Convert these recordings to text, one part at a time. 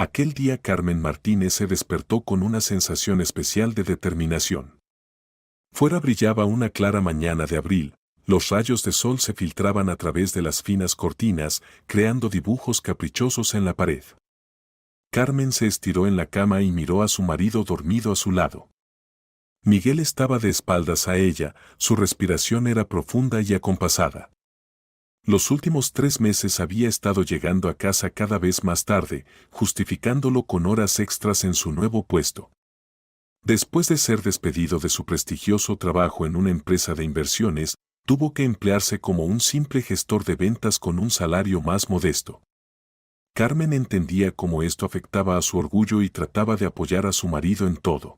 Aquel día Carmen Martínez se despertó con una sensación especial de determinación. Fuera brillaba una clara mañana de abril, los rayos de sol se filtraban a través de las finas cortinas, creando dibujos caprichosos en la pared. Carmen se estiró en la cama y miró a su marido dormido a su lado. Miguel estaba de espaldas a ella, su respiración era profunda y acompasada. Los últimos 3 meses había estado llegando a casa cada vez más tarde, justificándolo con horas extras en su nuevo puesto. Después de ser despedido de su prestigioso trabajo en una empresa de inversiones, tuvo que emplearse como un simple gestor de ventas con un salario más modesto. Carmen entendía cómo esto afectaba a su orgullo y trataba de apoyar a su marido en todo.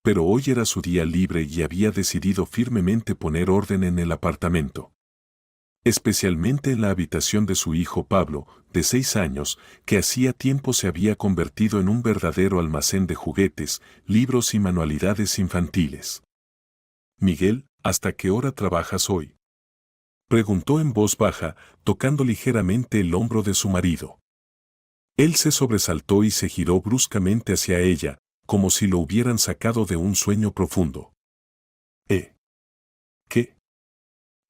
Pero hoy era su día libre y había decidido firmemente poner orden en el apartamento. Especialmente en la habitación de su hijo Pablo, de 6 años, que hacía tiempo se había convertido en un verdadero almacén de juguetes, libros y manualidades infantiles. «Miguel, ¿hasta qué hora trabajas hoy?», preguntó en voz baja, tocando ligeramente el hombro de su marido. Él se sobresaltó y se giró bruscamente hacia ella, como si lo hubieran sacado de un sueño profundo. ¿Qué?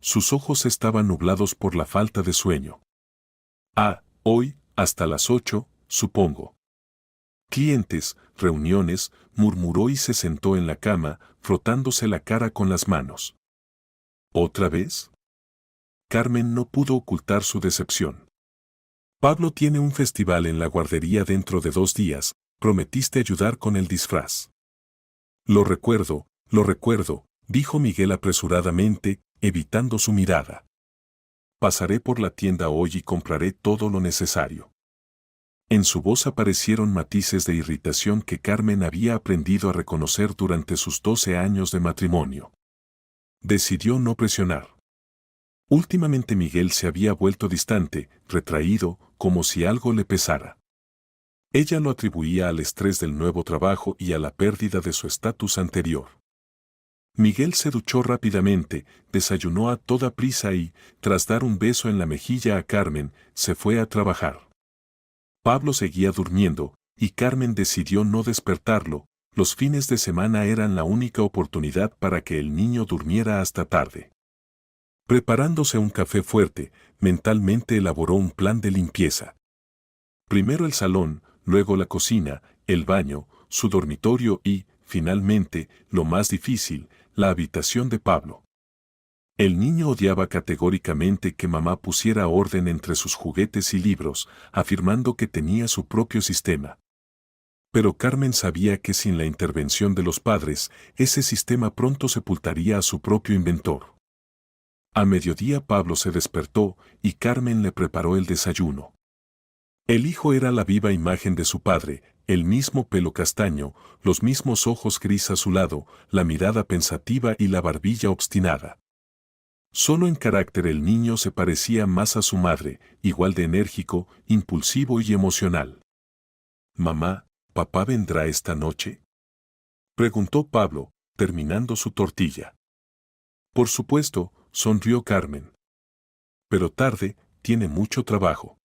Sus ojos estaban nublados por la falta de sueño. Hoy, hasta las 8, supongo. Clientes, reuniones, murmuró y se sentó en la cama, frotándose la cara con las manos. ¿Otra vez? Carmen no pudo ocultar su decepción. Pablo tiene un festival en la guardería dentro de 2 días, prometiste ayudar con el disfraz. Lo recuerdo, dijo Miguel apresuradamente, evitando su mirada. Pasaré por la tienda hoy y compraré todo lo necesario. En su voz aparecieron matices de irritación que Carmen había aprendido a reconocer durante sus 12 años de matrimonio. Decidió no presionar. Últimamente Miguel se había vuelto distante, retraído, como si algo le pesara. Ella lo atribuía al estrés del nuevo trabajo y a la pérdida de su estatus anterior. Miguel se duchó rápidamente, desayunó a toda prisa y, tras dar un beso en la mejilla a Carmen, se fue a trabajar. Pablo seguía durmiendo, y Carmen decidió no despertarlo. Los fines de semana eran la única oportunidad para que el niño durmiera hasta tarde. Preparándose un café fuerte, mentalmente elaboró un plan de limpieza. Primero el salón, luego la cocina, el baño, su dormitorio y, finalmente, lo más difícil, la habitación de Pablo. El niño odiaba categóricamente que mamá pusiera orden entre sus juguetes y libros, afirmando que tenía su propio sistema. Pero Carmen sabía que sin la intervención de los padres, ese sistema pronto sepultaría a su propio inventor. A mediodía Pablo se despertó y Carmen le preparó el desayuno. El hijo era la viva imagen de su padre, el mismo pelo castaño, los mismos ojos gris azulado, la mirada pensativa y la barbilla obstinada. Solo en carácter el niño se parecía más a su madre, igual de enérgico, impulsivo y emocional. «Mamá, ¿papá vendrá esta noche?», preguntó Pablo, terminando su tortilla. «Por supuesto», sonrió Carmen. «Pero tarde, tiene mucho trabajo».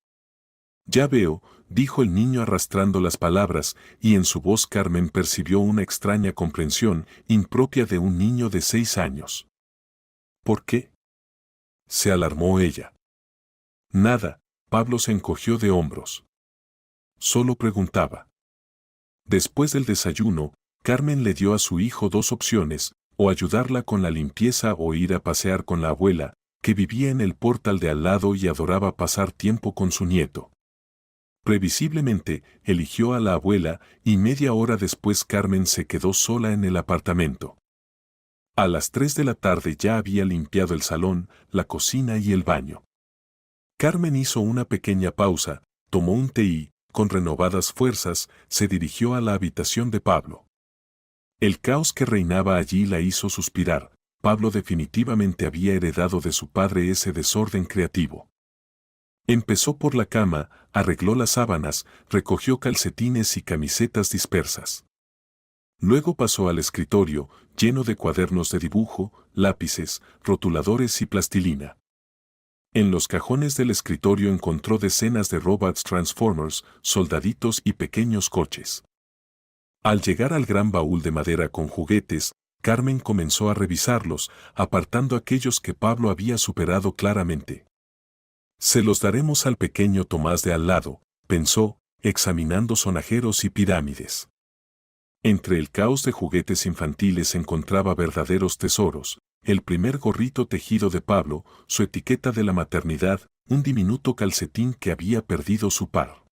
«Ya veo», dijo el niño arrastrando las palabras, y en su voz Carmen percibió una extraña comprensión, impropia de un niño de 6 años. «¿Por qué?», se alarmó ella. «Nada», Pablo se encogió de hombros. Solo preguntaba. Después del desayuno, Carmen le dio a su hijo 2 opciones, o ayudarla con la limpieza o ir a pasear con la abuela, que vivía en el portal de al lado y adoraba pasar tiempo con su nieto. Previsiblemente, eligió a la abuela y media hora después Carmen se quedó sola en el apartamento. A las 3 de la tarde ya había limpiado el salón, la cocina y el baño. Carmen hizo una pequeña pausa, tomó un té y, con renovadas fuerzas, se dirigió a la habitación de Pablo. El caos que reinaba allí la hizo suspirar. Pablo definitivamente había heredado de su padre ese desorden creativo. Empezó por la cama, arregló las sábanas, recogió calcetines y camisetas dispersas. Luego pasó al escritorio, lleno de cuadernos de dibujo, lápices, rotuladores y plastilina. En los cajones del escritorio encontró decenas de robots Transformers, soldaditos y pequeños coches. Al llegar al gran baúl de madera con juguetes, Carmen comenzó a revisarlos, apartando aquellos que Pablo había superado claramente. Se los daremos al pequeño Tomás de al lado, pensó, examinando sonajeros y pirámides. Entre el caos de juguetes infantiles encontraba verdaderos tesoros, el primer gorrito tejido de Pablo, su etiqueta de la maternidad, un diminuto calcetín que había perdido su par.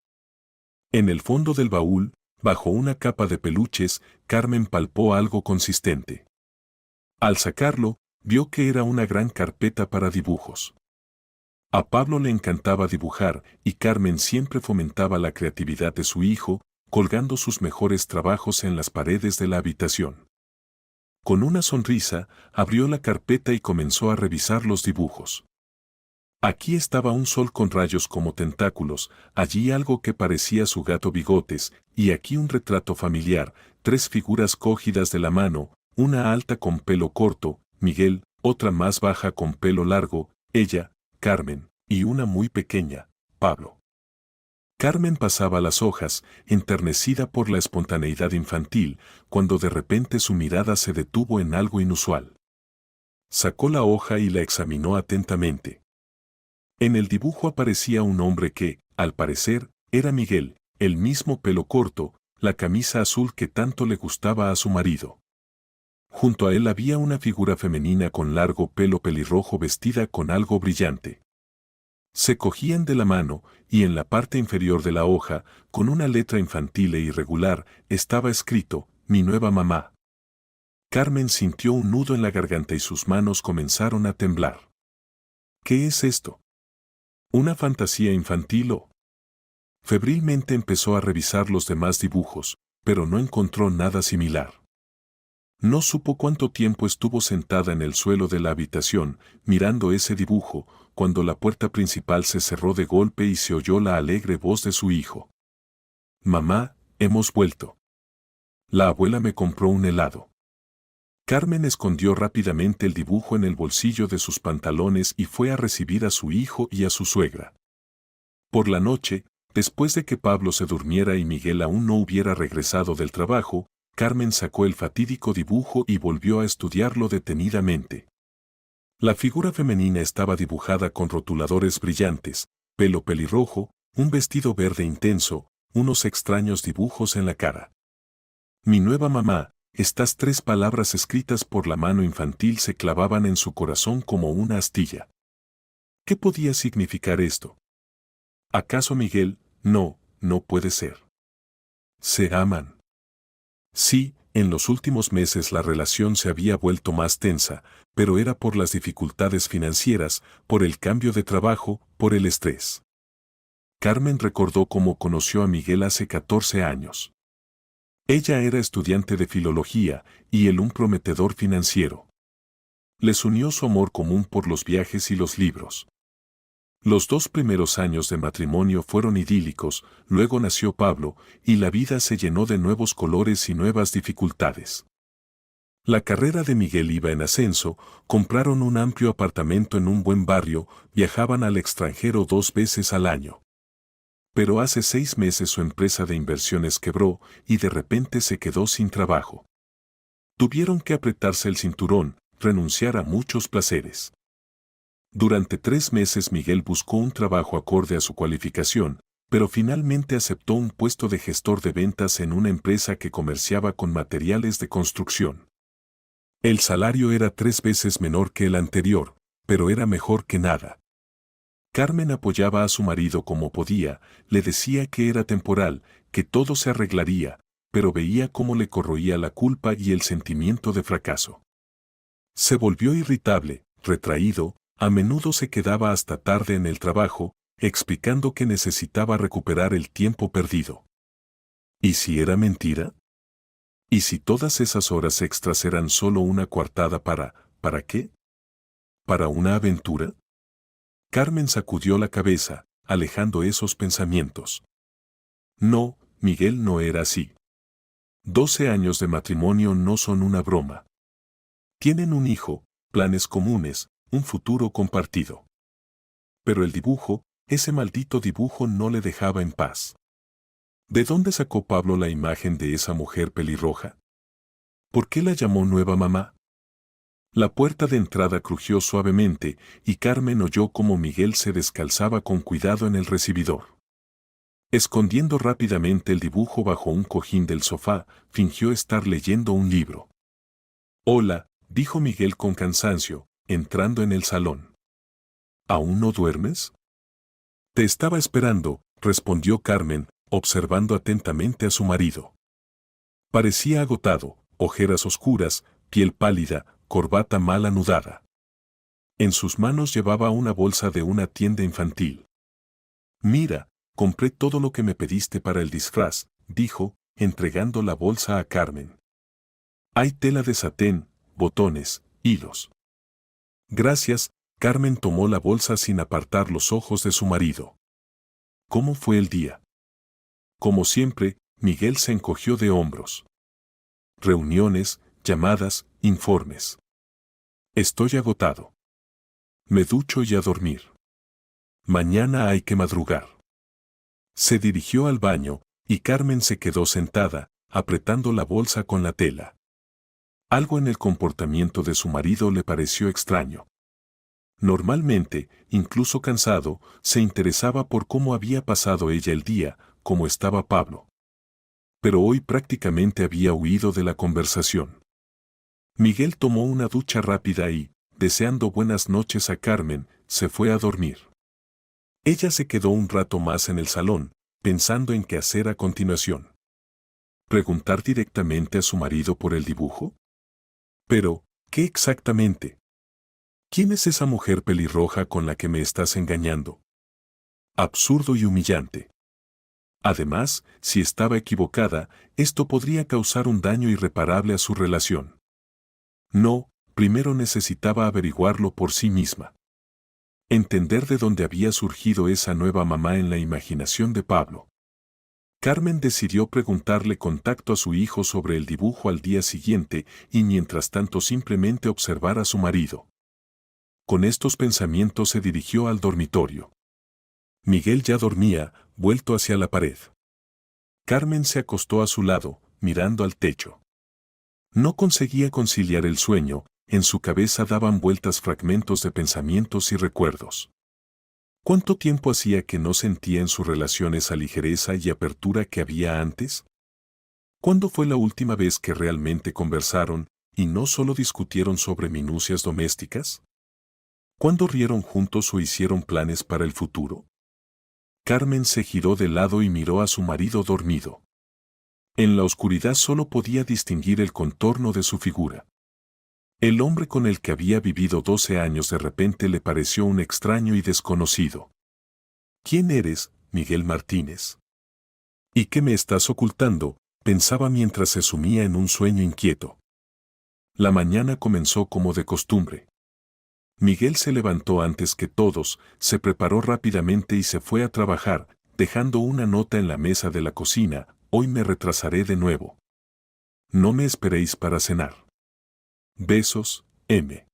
En el fondo del baúl, bajo una capa de peluches, Carmen palpó algo consistente. Al sacarlo, vio que era una gran carpeta para dibujos. A Pablo le encantaba dibujar y Carmen siempre fomentaba la creatividad de su hijo, colgando sus mejores trabajos en las paredes de la habitación. Con una sonrisa, abrió la carpeta y comenzó a revisar los dibujos. Aquí estaba un sol con rayos como tentáculos, allí algo que parecía su gato Bigotes, y aquí un retrato familiar, 3 figuras cogidas de la mano, una alta con pelo corto, Miguel, otra más baja con pelo largo, ella, Carmen, y una muy pequeña, Pablo. Carmen pasaba las hojas, enternecida por la espontaneidad infantil, cuando de repente su mirada se detuvo en algo inusual. Sacó la hoja y la examinó atentamente. En el dibujo aparecía un hombre que, al parecer, era Miguel, el mismo pelo corto, la camisa azul que tanto le gustaba a su marido. Junto a él había una figura femenina con largo pelo pelirrojo vestida con algo brillante. Se cogían de la mano, y en la parte inferior de la hoja, con una letra infantil e irregular, estaba escrito, «Mi nueva mamá». Carmen sintió un nudo en la garganta y sus manos comenzaron a temblar. ¿Qué es esto? ¿Una fantasía infantil o...? Febrilmente empezó a revisar los demás dibujos, pero no encontró nada similar. No supo cuánto tiempo estuvo sentada en el suelo de la habitación, mirando ese dibujo, cuando la puerta principal se cerró de golpe y se oyó la alegre voz de su hijo. «Mamá, hemos vuelto. La abuela me compró un helado». Carmen escondió rápidamente el dibujo en el bolsillo de sus pantalones y fue a recibir a su hijo y a su suegra. Por la noche, después de que Pablo se durmiera y Miguel aún no hubiera regresado del trabajo, Carmen sacó el fatídico dibujo y volvió a estudiarlo detenidamente. La figura femenina estaba dibujada con rotuladores brillantes, pelo pelirrojo, un vestido verde intenso, unos extraños dibujos en la cara. «Mi nueva mamá», estas 3 palabras escritas por la mano infantil se clavaban en su corazón como una astilla. ¿Qué podía significar esto? ¿Acaso Miguel? No, no puede ser. ¿Se aman? Sí, en los últimos meses la relación se había vuelto más tensa, pero era por las dificultades financieras, por el cambio de trabajo, por el estrés. Carmen recordó cómo conoció a Miguel hace 14 años. Ella era estudiante de filología y él un prometedor financiero. Les unió su amor común por los viajes y los libros. Los 2 primeros años de matrimonio fueron idílicos, luego nació Pablo, y la vida se llenó de nuevos colores y nuevas dificultades. La carrera de Miguel iba en ascenso, compraron un amplio apartamento en un buen barrio, viajaban al extranjero 2 veces al año. Pero hace 6 meses su empresa de inversiones quebró y de repente se quedó sin trabajo. Tuvieron que apretarse el cinturón, renunciar a muchos placeres. Durante 3 meses Miguel buscó un trabajo acorde a su cualificación, pero finalmente aceptó un puesto de gestor de ventas en una empresa que comerciaba con materiales de construcción. El salario era 3 veces menor que el anterior, pero era mejor que nada. Carmen apoyaba a su marido como podía, le decía que era temporal, que todo se arreglaría, pero veía cómo le corroía la culpa y el sentimiento de fracaso. Se volvió irritable, retraído, a menudo se quedaba hasta tarde en el trabajo, explicando que necesitaba recuperar el tiempo perdido. ¿Y si era mentira? ¿Y si todas esas horas extras eran solo una coartada ¿para qué? ¿Para una aventura? Carmen sacudió la cabeza, alejando esos pensamientos. No, Miguel no era así. 12 años de matrimonio no son una broma. Tienen un hijo, planes comunes, un futuro compartido. Pero el dibujo, ese maldito dibujo no le dejaba en paz. ¿De dónde sacó Pablo la imagen de esa mujer pelirroja? ¿Por qué la llamó nueva mamá? La puerta de entrada crujió suavemente y Carmen oyó cómo Miguel se descalzaba con cuidado en el recibidor. Escondiendo rápidamente el dibujo bajo un cojín del sofá, fingió estar leyendo un libro. «Hola», dijo Miguel con cansancio, entrando en el salón. «¿Aún no duermes?» «Te estaba esperando», respondió Carmen, observando atentamente a su marido. Parecía agotado, ojeras oscuras, piel pálida, corbata mal anudada. En sus manos llevaba una bolsa de una tienda infantil. «Mira, compré todo lo que me pediste para el disfraz», dijo, entregando la bolsa a Carmen. «Hay tela de satén, botones, hilos». «Gracias», Carmen tomó la bolsa sin apartar los ojos de su marido. «¿Cómo fue el día?» Como siempre, Miguel se encogió de hombros. «Reuniones, llamadas, informes. Estoy agotado. Me ducho y a dormir. Mañana hay que madrugar». Se dirigió al baño, y Carmen se quedó sentada, apretando la bolsa con la tela. Algo en el comportamiento de su marido le pareció extraño. Normalmente, incluso cansado, se interesaba por cómo había pasado ella el día, cómo estaba Pablo. Pero hoy prácticamente había huido de la conversación. Miguel tomó una ducha rápida y, deseando buenas noches a Carmen, se fue a dormir. Ella se quedó un rato más en el salón, pensando en qué hacer a continuación. ¿Preguntar directamente a su marido por el dibujo? Pero, ¿qué exactamente? ¿Quién es esa mujer pelirroja con la que me estás engañando? Absurdo y humillante. Además, si estaba equivocada, esto podría causar un daño irreparable a su relación. No, primero necesitaba averiguarlo por sí misma. Entender de dónde había surgido esa nueva mamá en la imaginación de Pablo. Carmen decidió preguntarle contacto a su hijo sobre el dibujo al día siguiente y mientras tanto simplemente observar a su marido. Con estos pensamientos se dirigió al dormitorio. Miguel ya dormía, vuelto hacia la pared. Carmen se acostó a su lado, mirando al techo. No conseguía conciliar el sueño, en su cabeza daban vueltas fragmentos de pensamientos y recuerdos. ¿Cuánto tiempo hacía que no sentía en su relación esa ligereza y apertura que había antes? ¿Cuándo fue la última vez que realmente conversaron, y no solo discutieron sobre minucias domésticas? ¿Cuándo rieron juntos o hicieron planes para el futuro? Carmen se giró de lado y miró a su marido dormido. En la oscuridad solo podía distinguir el contorno de su figura. El hombre con el que había vivido 12 años de repente le pareció un extraño y desconocido. ¿Quién eres, Miguel Martínez? ¿Y qué me estás ocultando?, pensaba mientras se sumía en un sueño inquieto. La mañana comenzó como de costumbre. Miguel se levantó antes que todos, se preparó rápidamente y se fue a trabajar, dejando una nota en la mesa de la cocina: «Hoy me retrasaré de nuevo. No me esperéis para cenar. Besos, M».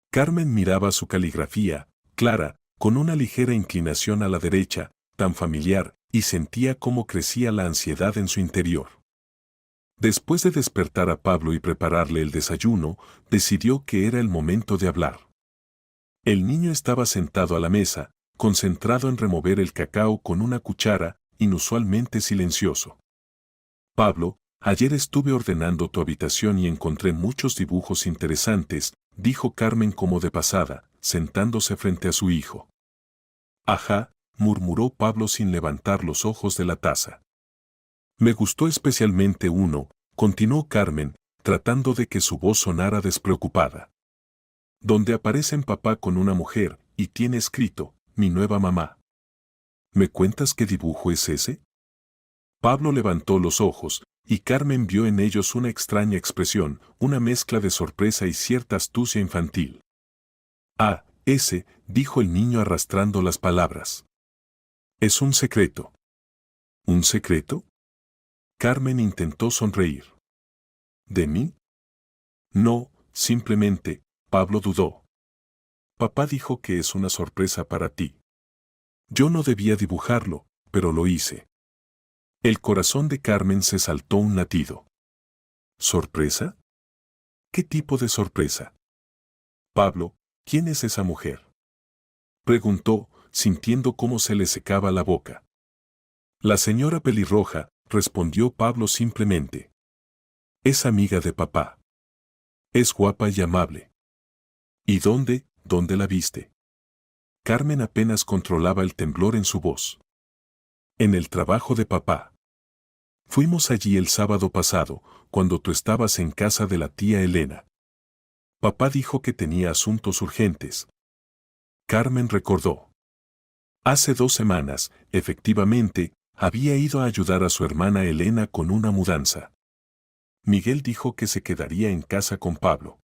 Carmen miraba su caligrafía, clara, con una ligera inclinación a la derecha, tan familiar, y sentía cómo crecía la ansiedad en su interior. Después de despertar a Pablo y prepararle el desayuno, decidió que era el momento de hablar. El niño estaba sentado a la mesa, concentrado en remover el cacao con una cuchara, inusualmente silencioso. «Pablo, ayer estuve ordenando tu habitación y encontré muchos dibujos interesantes», dijo Carmen como de pasada, sentándose frente a su hijo. «Ajá», murmuró Pablo sin levantar los ojos de la taza. «Me gustó especialmente uno», continuó Carmen, tratando de que su voz sonara despreocupada. «Donde aparecen papá con una mujer, y tiene escrito: mi nueva mamá». «¿Me cuentas qué dibujo es ese?». Pablo levantó los ojos, y Carmen vio en ellos una extraña expresión, una mezcla de sorpresa y cierta astucia infantil. «Ah, ese», dijo el niño arrastrando las palabras. «Es un secreto». «¿Un secreto?». Carmen intentó sonreír. «¿De mí?». «No, simplemente», Pablo dudó. Papá dijo que es una sorpresa para ti. Yo no debía dibujarlo, pero lo hice. El corazón de Carmen se saltó un latido. ¿Sorpresa? ¿Qué tipo de sorpresa? Pablo, ¿quién es esa mujer?, preguntó, sintiendo cómo se le secaba la boca. La señora pelirroja, respondió Pablo simplemente. Es amiga de papá. Es guapa y amable. ¿Y dónde la viste? Carmen apenas controlaba el temblor en su voz. En el trabajo de papá. Fuimos allí el sábado pasado, cuando tú estabas en casa de la tía Elena. Papá dijo que tenía asuntos urgentes. Carmen recordó. Hace 2 semanas, efectivamente, había ido a ayudar a su hermana Elena con una mudanza. Miguel dijo que se quedaría en casa con Pablo.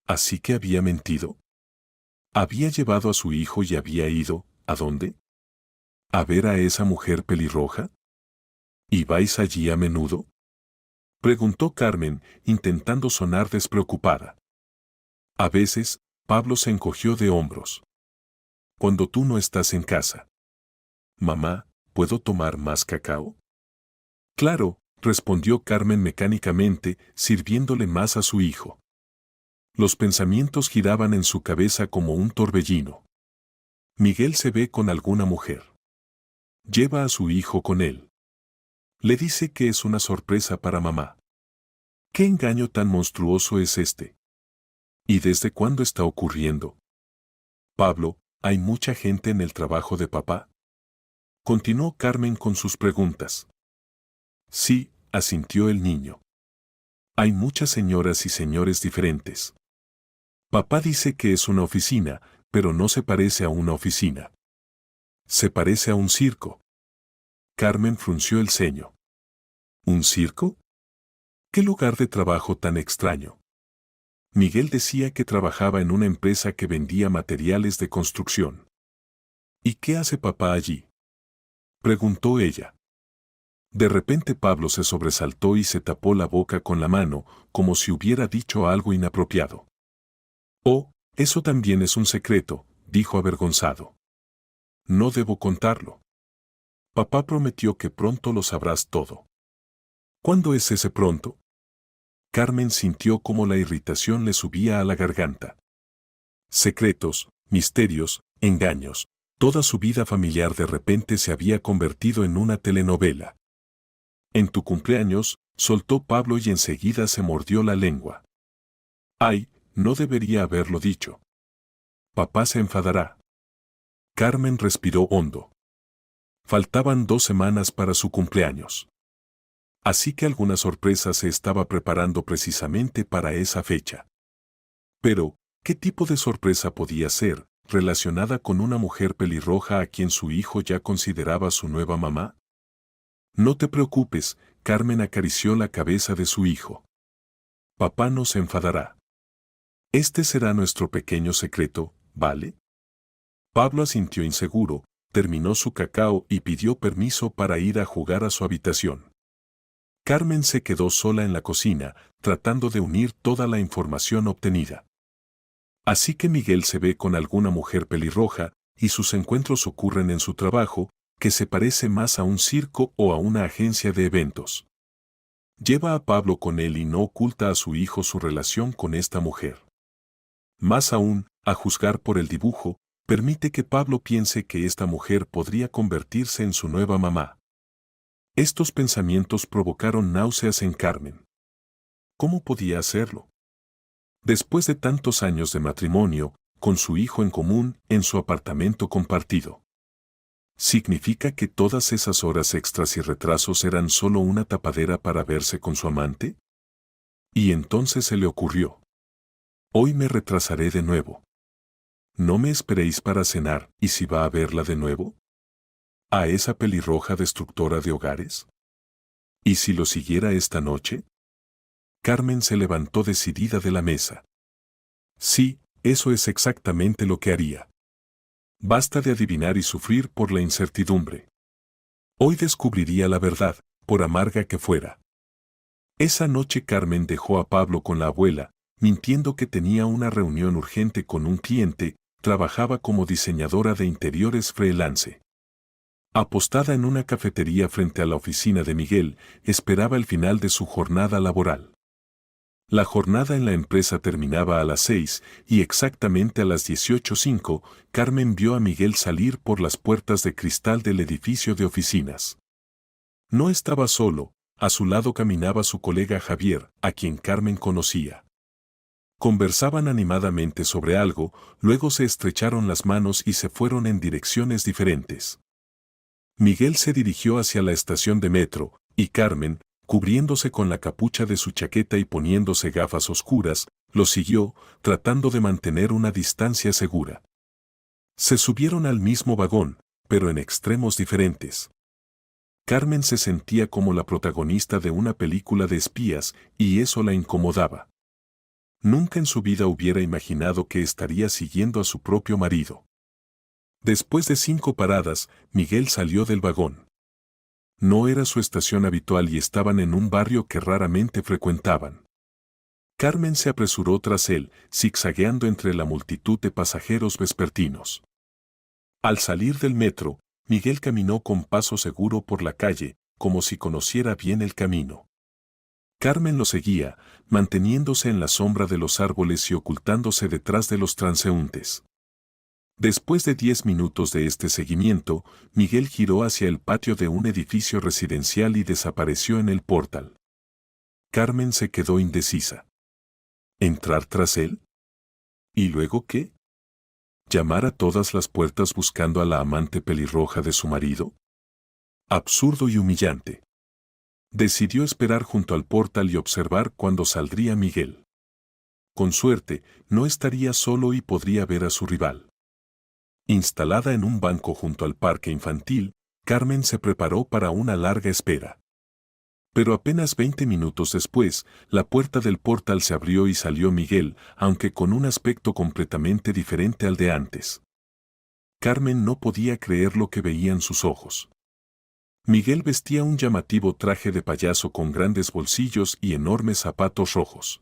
¿Así que había mentido? ¿Había llevado a su hijo y había ido, ¿a dónde? ¿A ver a esa mujer pelirroja? ¿Y vais allí a menudo?, preguntó Carmen, intentando sonar despreocupada. A veces, Pablo se encogió de hombros. Cuando tú no estás en casa. Mamá, ¿puedo tomar más cacao? Claro, respondió Carmen mecánicamente, sirviéndole más a su hijo. Los pensamientos giraban en su cabeza como un torbellino. Miguel se ve con alguna mujer. Lleva a su hijo con él. Le dice que es una sorpresa para mamá. ¿Qué engaño tan monstruoso es este? ¿Y desde cuándo está ocurriendo? Pablo, ¿hay mucha gente en el trabajo de papá?, continuó Carmen con sus preguntas. Sí, asintió el niño. Hay muchas señoras y señores diferentes. Papá dice que es una oficina, pero no se parece a una oficina. Se parece a un circo. Carmen frunció el ceño. ¿Un circo? ¿Qué lugar de trabajo tan extraño? Miguel decía que trabajaba en una empresa que vendía materiales de construcción. ¿Y qué hace papá allí?, preguntó ella. De repente Pablo se sobresaltó y se tapó la boca con la mano, como si hubiera dicho algo inapropiado. Oh, eso también es un secreto, dijo avergonzado. No debo contarlo. Papá prometió que pronto lo sabrás todo. ¿Cuándo es ese pronto? Carmen sintió cómo la irritación le subía a la garganta. Secretos, misterios, engaños. Toda su vida familiar de repente se había convertido en una telenovela. En tu cumpleaños, soltó Pablo y enseguida se mordió la lengua. Ay, no debería haberlo dicho. Papá se enfadará. Carmen respiró hondo. Faltaban 2 semanas para su cumpleaños. Así que alguna sorpresa se estaba preparando precisamente para esa fecha. Pero, ¿qué tipo de sorpresa podía ser, relacionada con una mujer pelirroja a quien su hijo ya consideraba su nueva mamá? No te preocupes, Carmen acarició la cabeza de su hijo. Papá no se enfadará. Este será nuestro pequeño secreto, ¿vale? Pablo asintió inseguro, terminó su cacao y pidió permiso para ir a jugar a su habitación. Carmen se quedó sola en la cocina, tratando de unir toda la información obtenida. Así que Miguel se ve con alguna mujer pelirroja, y sus encuentros ocurren en su trabajo, que se parece más a un circo o a una agencia de eventos. Lleva a Pablo con él y no oculta a su hijo su relación con esta mujer. Más aún, a juzgar por el dibujo, permite que Pablo piense que esta mujer podría convertirse en su nueva mamá. Estos pensamientos provocaron náuseas en Carmen. ¿Cómo podía hacerlo? Después de tantos años de matrimonio, con su hijo en común, en su apartamento compartido. ¿Significa que todas esas horas extras y retrasos eran solo una tapadera para verse con su amante? Y entonces se le ocurrió. Hoy me retrasaré de nuevo. No me esperéis para cenar, ¿y si va a verla de nuevo? ¿A esa pelirroja destructora de hogares? ¿Y si lo siguiera esta noche? Carmen se levantó decidida de la mesa. Sí, eso es exactamente lo que haría. Basta de adivinar y sufrir por la incertidumbre. Hoy descubriría la verdad, por amarga que fuera. Esa noche Carmen dejó a Pablo con la abuela, mintiendo que tenía una reunión urgente con un cliente, trabajaba como diseñadora de interiores freelance. Apostada en una cafetería frente a la oficina de Miguel, esperaba el final de su jornada laboral. La jornada en la empresa terminaba a las 6 y exactamente a las 18:05, Carmen vio a Miguel salir por las puertas de cristal del edificio de oficinas. No estaba solo, a su lado caminaba su colega Javier, a quien Carmen conocía. Conversaban animadamente sobre algo, luego se estrecharon las manos y se fueron en direcciones diferentes. Miguel se dirigió hacia la estación de metro, y Carmen, cubriéndose con la capucha de su chaqueta y poniéndose gafas oscuras, lo siguió, tratando de mantener una distancia segura. Se subieron al mismo vagón, pero en extremos diferentes. Carmen se sentía como la protagonista de una película de espías, y eso la incomodaba. Nunca en su vida hubiera imaginado que estaría siguiendo a su propio marido. Después de 5 paradas, Miguel salió del vagón. No era su estación habitual y estaban en un barrio que raramente frecuentaban. Carmen se apresuró tras él, zigzagueando entre la multitud de pasajeros vespertinos. Al salir del metro, Miguel caminó con paso seguro por la calle, como si conociera bien el camino. Carmen lo seguía, manteniéndose en la sombra de los árboles y ocultándose detrás de los transeúntes. Después de 10 minutos de este seguimiento, Miguel giró hacia el patio de un edificio residencial y desapareció en el portal. Carmen se quedó indecisa. ¿Entrar tras él? ¿Y luego qué? ¿Llamar a todas las puertas buscando a la amante pelirroja de su marido? Absurdo y humillante. Decidió esperar junto al portal y observar cuándo saldría Miguel. Con suerte, no estaría solo y podría ver a su rival. Instalada en un banco junto al parque infantil, Carmen se preparó para una larga espera. Pero apenas 20 minutos después, la puerta del portal se abrió y salió Miguel, aunque con un aspecto completamente diferente al de antes. Carmen no podía creer lo que veían sus ojos. Miguel vestía un llamativo traje de payaso con grandes bolsillos y enormes zapatos rojos.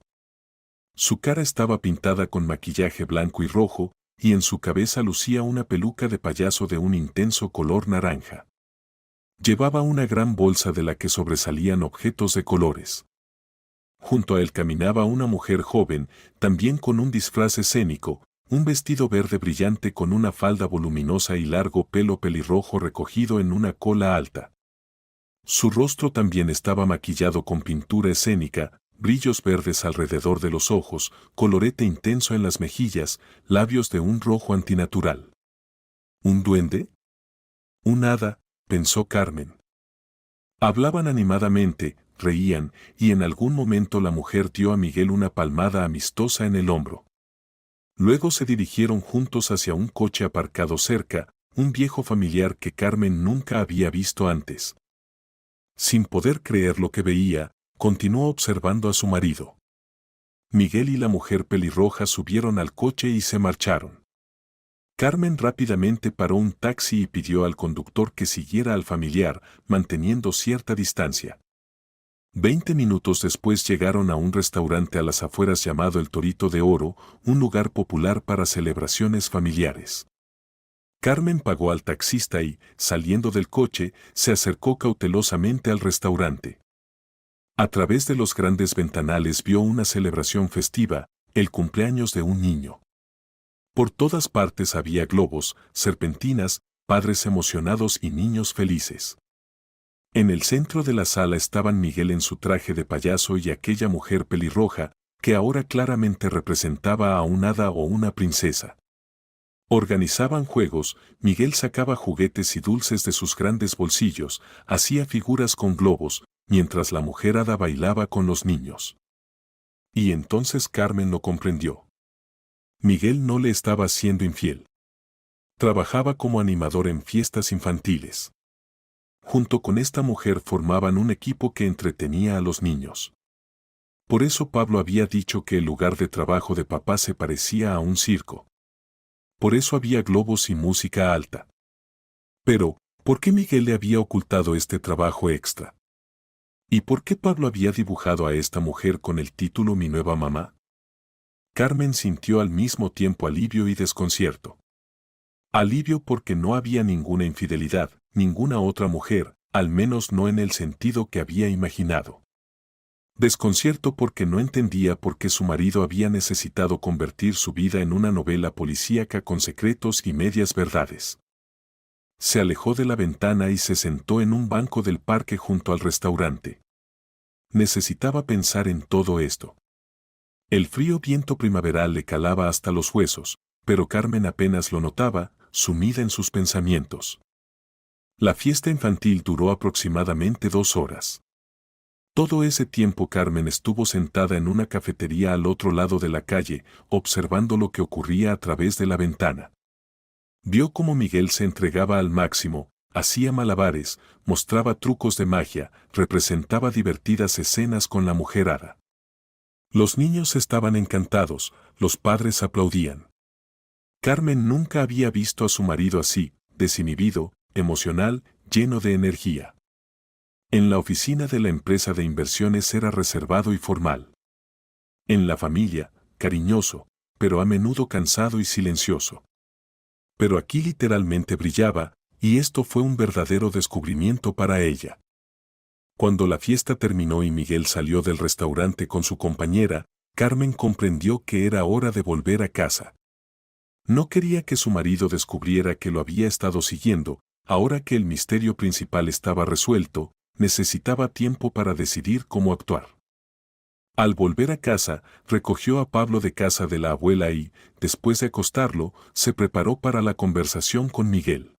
Su cara estaba pintada con maquillaje blanco y rojo, y en su cabeza lucía una peluca de payaso de un intenso color naranja. Llevaba una gran bolsa de la que sobresalían objetos de colores. Junto a él caminaba una mujer joven, también con un disfraz escénico, un vestido verde brillante con una falda voluminosa y largo pelo pelirrojo recogido en una cola alta. Su rostro también estaba maquillado con pintura escénica, brillos verdes alrededor de los ojos, colorete intenso en las mejillas, labios de un rojo antinatural. ¿Un duende? ¿Un hada?, pensó Carmen. Hablaban animadamente, reían, y en algún momento la mujer dio a Miguel una palmada amistosa en el hombro. Luego se dirigieron juntos hacia un coche aparcado cerca, un viejo familiar que Carmen nunca había visto antes. Sin poder creer lo que veía, continuó observando a su marido. Miguel y la mujer pelirroja subieron al coche y se marcharon. Carmen rápidamente paró un taxi y pidió al conductor que siguiera al familiar, manteniendo cierta distancia. 20 minutos después llegaron a un restaurante a las afueras llamado El Torito de Oro, un lugar popular para celebraciones familiares. Carmen pagó al taxista y, saliendo del coche, se acercó cautelosamente al restaurante. A través de los grandes ventanales vio una celebración festiva, el cumpleaños de un niño. Por todas partes había globos, serpentinas, padres emocionados y niños felices. En el centro de la sala estaban Miguel en su traje de payaso y aquella mujer pelirroja, que ahora claramente representaba a un hada o una princesa. Organizaban juegos, Miguel sacaba juguetes y dulces de sus grandes bolsillos, hacía figuras con globos, mientras la mujer hada bailaba con los niños. Y entonces Carmen lo comprendió. Miguel no le estaba siendo infiel. Trabajaba como animador en fiestas infantiles. Junto con esta mujer formaban un equipo que entretenía a los niños. Por eso Pablo había dicho que el lugar de trabajo de papá se parecía a un circo. Por eso había globos y música alta. Pero, ¿por qué Miguel le había ocultado este trabajo extra? ¿Y por qué Pablo había dibujado a esta mujer con el título Mi nueva mamá? Carmen sintió al mismo tiempo alivio y desconcierto. Alivio porque no había ninguna infidelidad, ninguna otra mujer, al menos no en el sentido que había imaginado. Desconcierto porque no entendía por qué su marido había necesitado convertir su vida en una novela policíaca con secretos y medias verdades. Se alejó de la ventana y se sentó en un banco del parque junto al restaurante. Necesitaba pensar en todo esto. El frío viento primaveral le calaba hasta los huesos, pero Carmen apenas lo notaba, sumida en sus pensamientos. La fiesta infantil duró aproximadamente 2 horas. Todo ese tiempo Carmen estuvo sentada en una cafetería al otro lado de la calle, observando lo que ocurría a través de la ventana. Vio cómo Miguel se entregaba al máximo, hacía malabares, mostraba trucos de magia, representaba divertidas escenas con la mujer hada. Los niños estaban encantados, los padres aplaudían. Carmen nunca había visto a su marido así, desinhibido, emocional, lleno de energía. En la oficina de la empresa de inversiones era reservado y formal. En la familia, cariñoso, pero a menudo cansado y silencioso. Pero aquí literalmente brillaba, y esto fue un verdadero descubrimiento para ella. Cuando la fiesta terminó y Miguel salió del restaurante con su compañera, Carmen comprendió que era hora de volver a casa. No quería que su marido descubriera que lo había estado siguiendo, ahora que el misterio principal estaba resuelto, necesitaba tiempo para decidir cómo actuar. Al volver a casa, recogió a Pablo de casa de la abuela y, después de acostarlo, se preparó para la conversación con Miguel.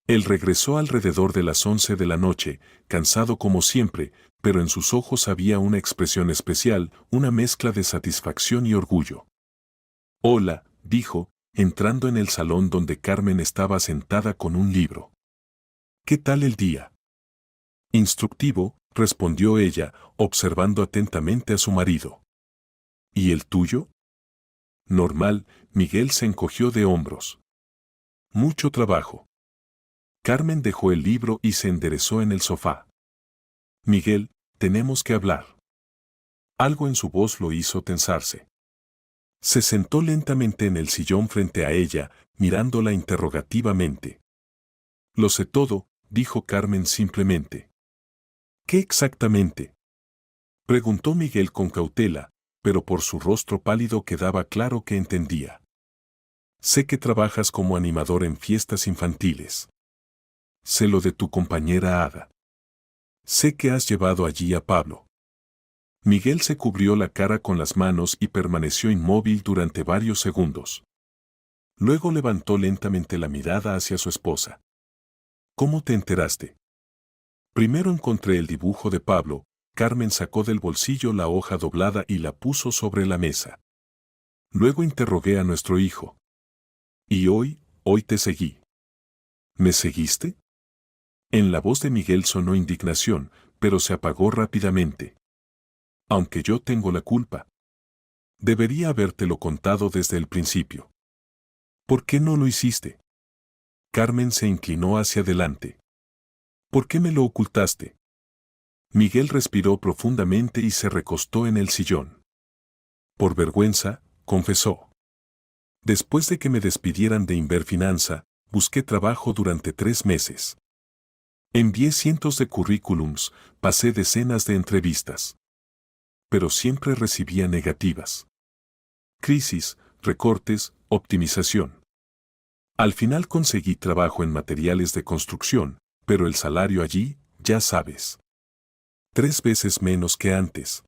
Él regresó alrededor de las 11 de la noche, cansado como siempre, pero en sus ojos había una expresión especial, una mezcla de satisfacción y orgullo. «Hola», dijo, entrando en el salón donde Carmen estaba sentada con un libro. «¿Qué tal el día?» «Instructivo», respondió ella, observando atentamente a su marido. «¿Y el tuyo?» «Normal», Miguel se encogió de hombros. «Mucho trabajo». Carmen dejó el libro y se enderezó en el sofá. «Miguel, tenemos que hablar». Algo en su voz lo hizo tensarse. Se sentó lentamente en el sillón frente a ella, mirándola interrogativamente. «Lo sé todo», dijo Carmen simplemente. «¿Qué exactamente?», preguntó Miguel con cautela, pero por su rostro pálido quedaba claro que entendía. «Sé que trabajas como animador en fiestas infantiles. Sé lo de tu compañera Ada. Sé que has llevado allí a Pablo». Miguel se cubrió la cara con las manos y permaneció inmóvil durante varios segundos. Luego levantó lentamente la mirada hacia su esposa. «¿Cómo te enteraste?» «Primero encontré el dibujo de Pablo». Carmen sacó del bolsillo la hoja doblada y la puso sobre la mesa. «Luego interrogué a nuestro hijo. Y hoy te seguí». «¿Me seguiste?» En la voz de Miguel sonó indignación, pero se apagó rápidamente. «Aunque yo tengo la culpa. Debería habértelo contado desde el principio». «¿Por qué no lo hiciste?» Carmen se inclinó hacia adelante. «¿Por qué me lo ocultaste?» Miguel respiró profundamente y se recostó en el sillón. «Por vergüenza», confesó. «Después de que me despidieran de Inverfinanza, busqué trabajo durante 3 meses. Envié cientos de currículums, pasé decenas de entrevistas. Pero siempre recibía negativas. Crisis, recortes, optimización. Al final conseguí trabajo en materiales de construcción, pero el salario allí, ya sabes. 3 veces menos que antes.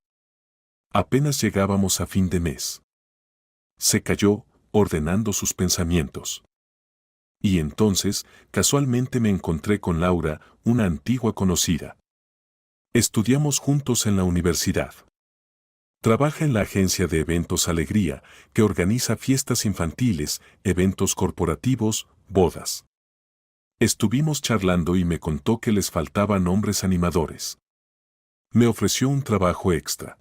Apenas llegábamos a fin de mes». Se calló, ordenando sus pensamientos. Y entonces, casualmente me encontré con Laura, una antigua conocida. Estudiamos juntos en la universidad. Trabaja en la agencia de eventos Alegría, que organiza fiestas infantiles, eventos corporativos, bodas. Estuvimos charlando y me contó que les faltaban hombres animadores. Me ofreció un trabajo extra.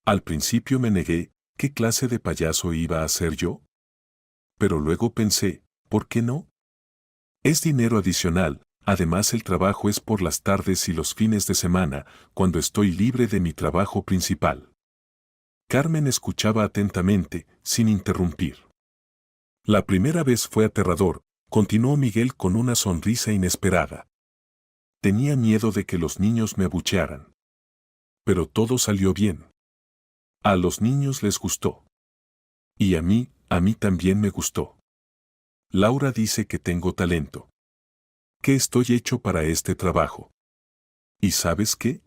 Al principio me negué, ¿qué clase de payaso iba a ser yo? Pero luego pensé, ¿por qué no? Es dinero adicional, además el trabajo es por las tardes y los fines de semana, cuando estoy libre de mi trabajo principal. Carmen escuchaba atentamente, sin interrumpir. La primera vez fue aterrador, continuó Miguel con una sonrisa inesperada. Tenía miedo de que los niños me abuchearan. Pero todo salió bien. A los niños les gustó. Y a mí también me gustó. Laura dice que tengo talento. Que estoy hecho para este trabajo. ¿Y sabes qué?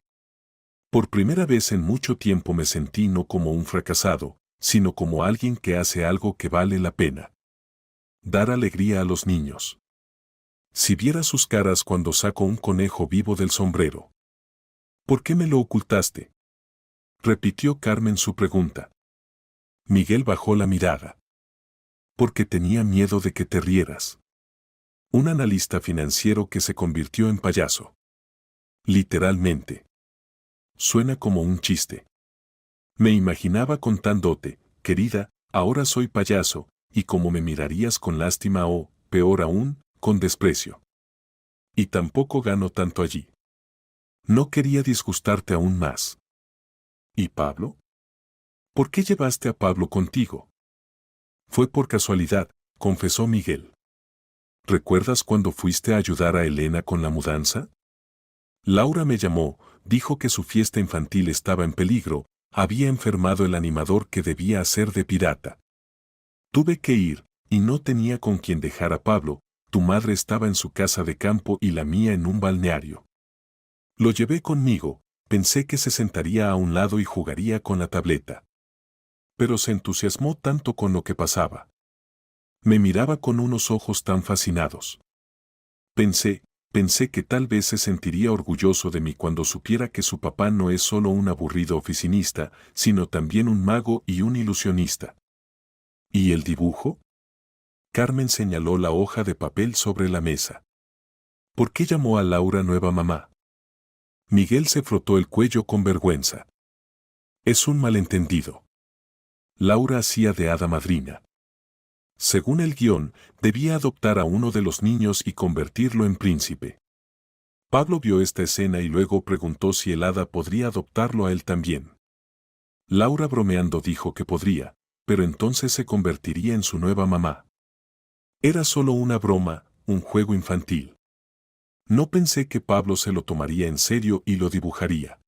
Por primera vez en mucho tiempo me sentí no como un fracasado, sino como alguien que hace algo que vale la pena. Dar alegría a los niños. Si viera sus caras cuando saco un conejo vivo del sombrero. ¿Por qué me lo ocultaste? Repitió Carmen su pregunta. Miguel bajó la mirada. Porque tenía miedo de que te rieras. Un analista financiero que se convirtió en payaso. Literalmente. Suena como un chiste. Me imaginaba contándote, querida, ahora soy payaso, y cómo me mirarías con lástima o, peor aún, con desprecio. Y tampoco gano tanto allí. No quería disgustarte aún más. ¿Y Pablo? ¿Por qué llevaste a Pablo contigo? Fue por casualidad, confesó Miguel. ¿Recuerdas cuando fuiste a ayudar a Elena con la mudanza? Laura me llamó, dijo que su fiesta infantil estaba en peligro, había enfermado el animador que debía hacer de pirata. Tuve que ir, y no tenía con quien dejar a Pablo, tu madre estaba en su casa de campo y la mía en un balneario. Lo llevé conmigo, pensé que se sentaría a un lado y jugaría con la tableta. Pero se entusiasmó tanto con lo que pasaba. Me miraba con unos ojos tan fascinados. Pensé que tal vez se sentiría orgulloso de mí cuando supiera que su papá no es solo un aburrido oficinista, sino también un mago y un ilusionista. ¿Y el dibujo? Carmen señaló la hoja de papel sobre la mesa. ¿Por qué llamó a Laura nueva mamá? Miguel se frotó el cuello con vergüenza. Es un malentendido. Laura hacía de hada madrina. Según el guión, debía adoptar a uno de los niños y convertirlo en príncipe. Pablo vio esta escena y luego preguntó si el hada podría adoptarlo a él también. Laura bromeando dijo que podría, pero entonces se convertiría en su nueva mamá. Era solo una broma, un juego infantil. No pensé que Pablo se lo tomaría en serio y lo dibujaría.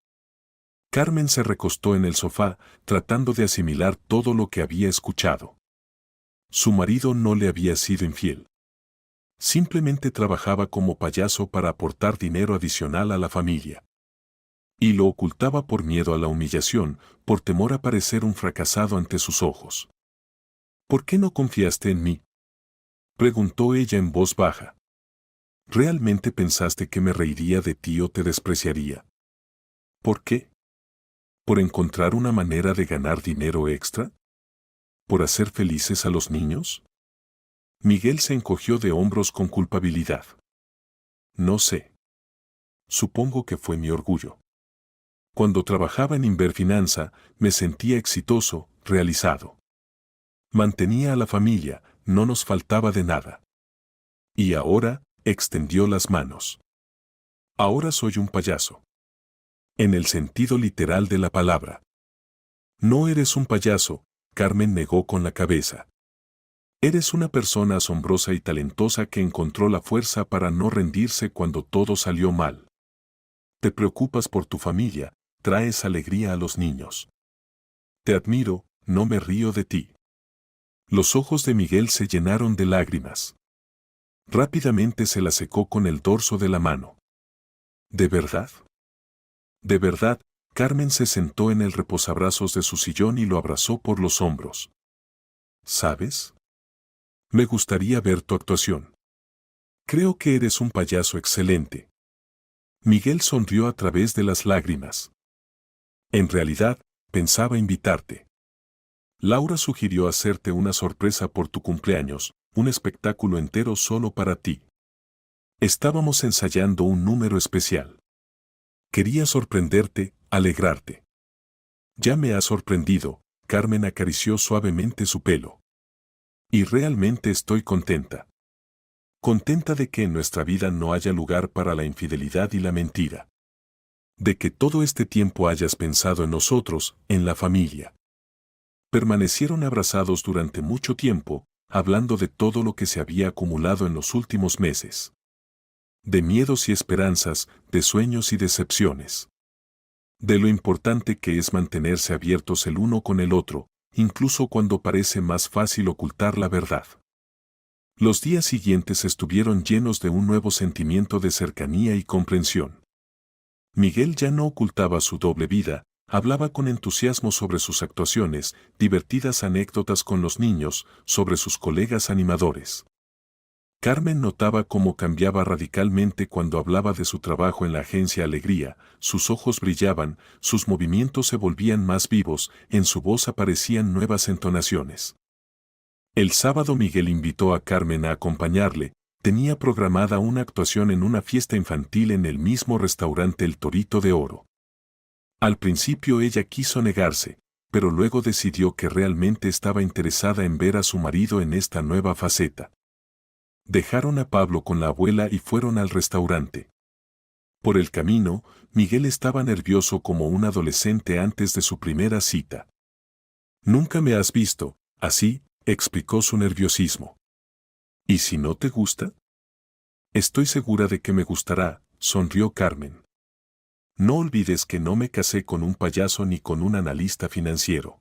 Carmen se recostó en el sofá, tratando de asimilar todo lo que había escuchado. Su marido no le había sido infiel. Simplemente trabajaba como payaso para aportar dinero adicional a la familia. Y lo ocultaba por miedo a la humillación, por temor a parecer un fracasado ante sus ojos. ¿Por qué no confiaste en mí? Preguntó ella en voz baja. ¿Realmente pensaste que me reiría de ti o te despreciaría? ¿Por qué? ¿Por encontrar una manera de ganar dinero extra? ¿Por hacer felices a los niños? Miguel se encogió de hombros con culpabilidad. No sé. Supongo que fue mi orgullo. Cuando trabajaba en Inverfinanza, me sentía exitoso, realizado. Mantenía a la familia, no nos faltaba de nada. Y ahora, extendió las manos. Ahora soy un payaso. En el sentido literal de la palabra. No eres un payaso, Carmen negó con la cabeza. Eres una persona asombrosa y talentosa que encontró la fuerza para no rendirse cuando todo salió mal. Te preocupas por tu familia, traes alegría a los niños. Te admiro, no me río de ti. Los ojos de Miguel se llenaron de lágrimas. Rápidamente se la secó con el dorso de la mano. ¿De verdad? De verdad, Carmen se sentó en el reposabrazos de su sillón y lo abrazó por los hombros. ¿Sabes? Me gustaría ver tu actuación. Creo que eres un payaso excelente. Miguel sonrió a través de las lágrimas. En realidad, pensaba invitarte. Laura sugirió hacerte una sorpresa por tu cumpleaños, un espectáculo entero solo para ti. Estábamos ensayando un número especial. Quería sorprenderte, alegrarte. Ya me has sorprendido, Carmen acarició suavemente su pelo. Y realmente estoy contenta. Contenta de que en nuestra vida no haya lugar para la infidelidad y la mentira. De que todo este tiempo hayas pensado en nosotros, en la familia. Permanecieron abrazados durante mucho tiempo, hablando de todo lo que se había acumulado en los últimos meses. De miedos y esperanzas, de sueños y decepciones. De lo importante que es mantenerse abiertos el uno con el otro, incluso cuando parece más fácil ocultar la verdad. Los días siguientes estuvieron llenos de un nuevo sentimiento de cercanía y comprensión. Miguel ya no ocultaba su doble vida, hablaba con entusiasmo sobre sus actuaciones, divertidas anécdotas con los niños, sobre sus colegas animadores. Carmen notaba cómo cambiaba radicalmente cuando hablaba de su trabajo en la agencia Alegría, sus ojos brillaban, sus movimientos se volvían más vivos, en su voz aparecían nuevas entonaciones. El sábado Miguel invitó a Carmen a acompañarle, tenía programada una actuación en una fiesta infantil en el mismo restaurante El Torito de Oro. Al principio ella quiso negarse, pero luego decidió que realmente estaba interesada en ver a su marido en esta nueva faceta. Dejaron a Pablo con la abuela y fueron al restaurante. Por el camino, Miguel estaba nervioso como un adolescente antes de su primera cita. «Nunca me has visto, así», explicó su nerviosismo. «¿Y si no te gusta?» «Estoy segura de que me gustará», sonrió Carmen. «No olvides que no me casé con un payaso ni con un analista financiero.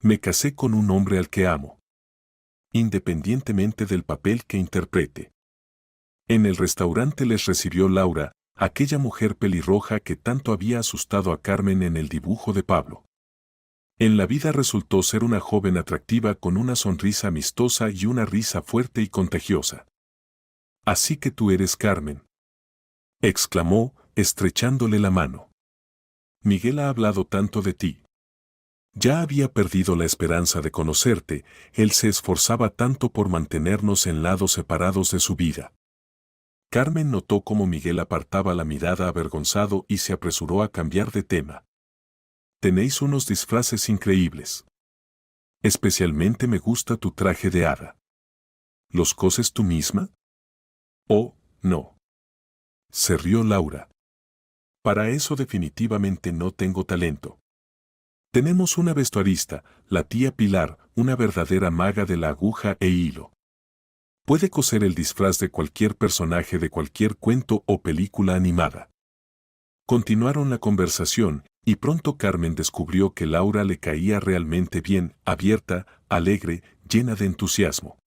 Me casé con un hombre al que amo, independientemente del papel que interprete». En el restaurante les recibió Laura, aquella mujer pelirroja que tanto había asustado a Carmen en el dibujo de Pablo. En la vida resultó ser una joven atractiva con una sonrisa amistosa y una risa fuerte y contagiosa. «Así que tú eres Carmen», exclamó, estrechándole la mano. «Miguel ha hablado tanto de ti. Ya había perdido la esperanza de conocerte, él se esforzaba tanto por mantenernos en lados separados de su vida». Carmen notó cómo Miguel apartaba la mirada avergonzado y se apresuró a cambiar de tema. «Tenéis unos disfraces increíbles. Especialmente me gusta tu traje de hada. ¿Los coses tú misma?» «Oh, no», se rió Laura. «Para eso definitivamente no tengo talento. Tenemos una vestuarista, la tía Pilar, una verdadera maga de la aguja e hilo. Puede coser el disfraz de cualquier personaje de cualquier cuento o película animada». Continuaron la conversación, y pronto Carmen descubrió que Laura le caía realmente bien, abierta, alegre, llena de entusiasmo.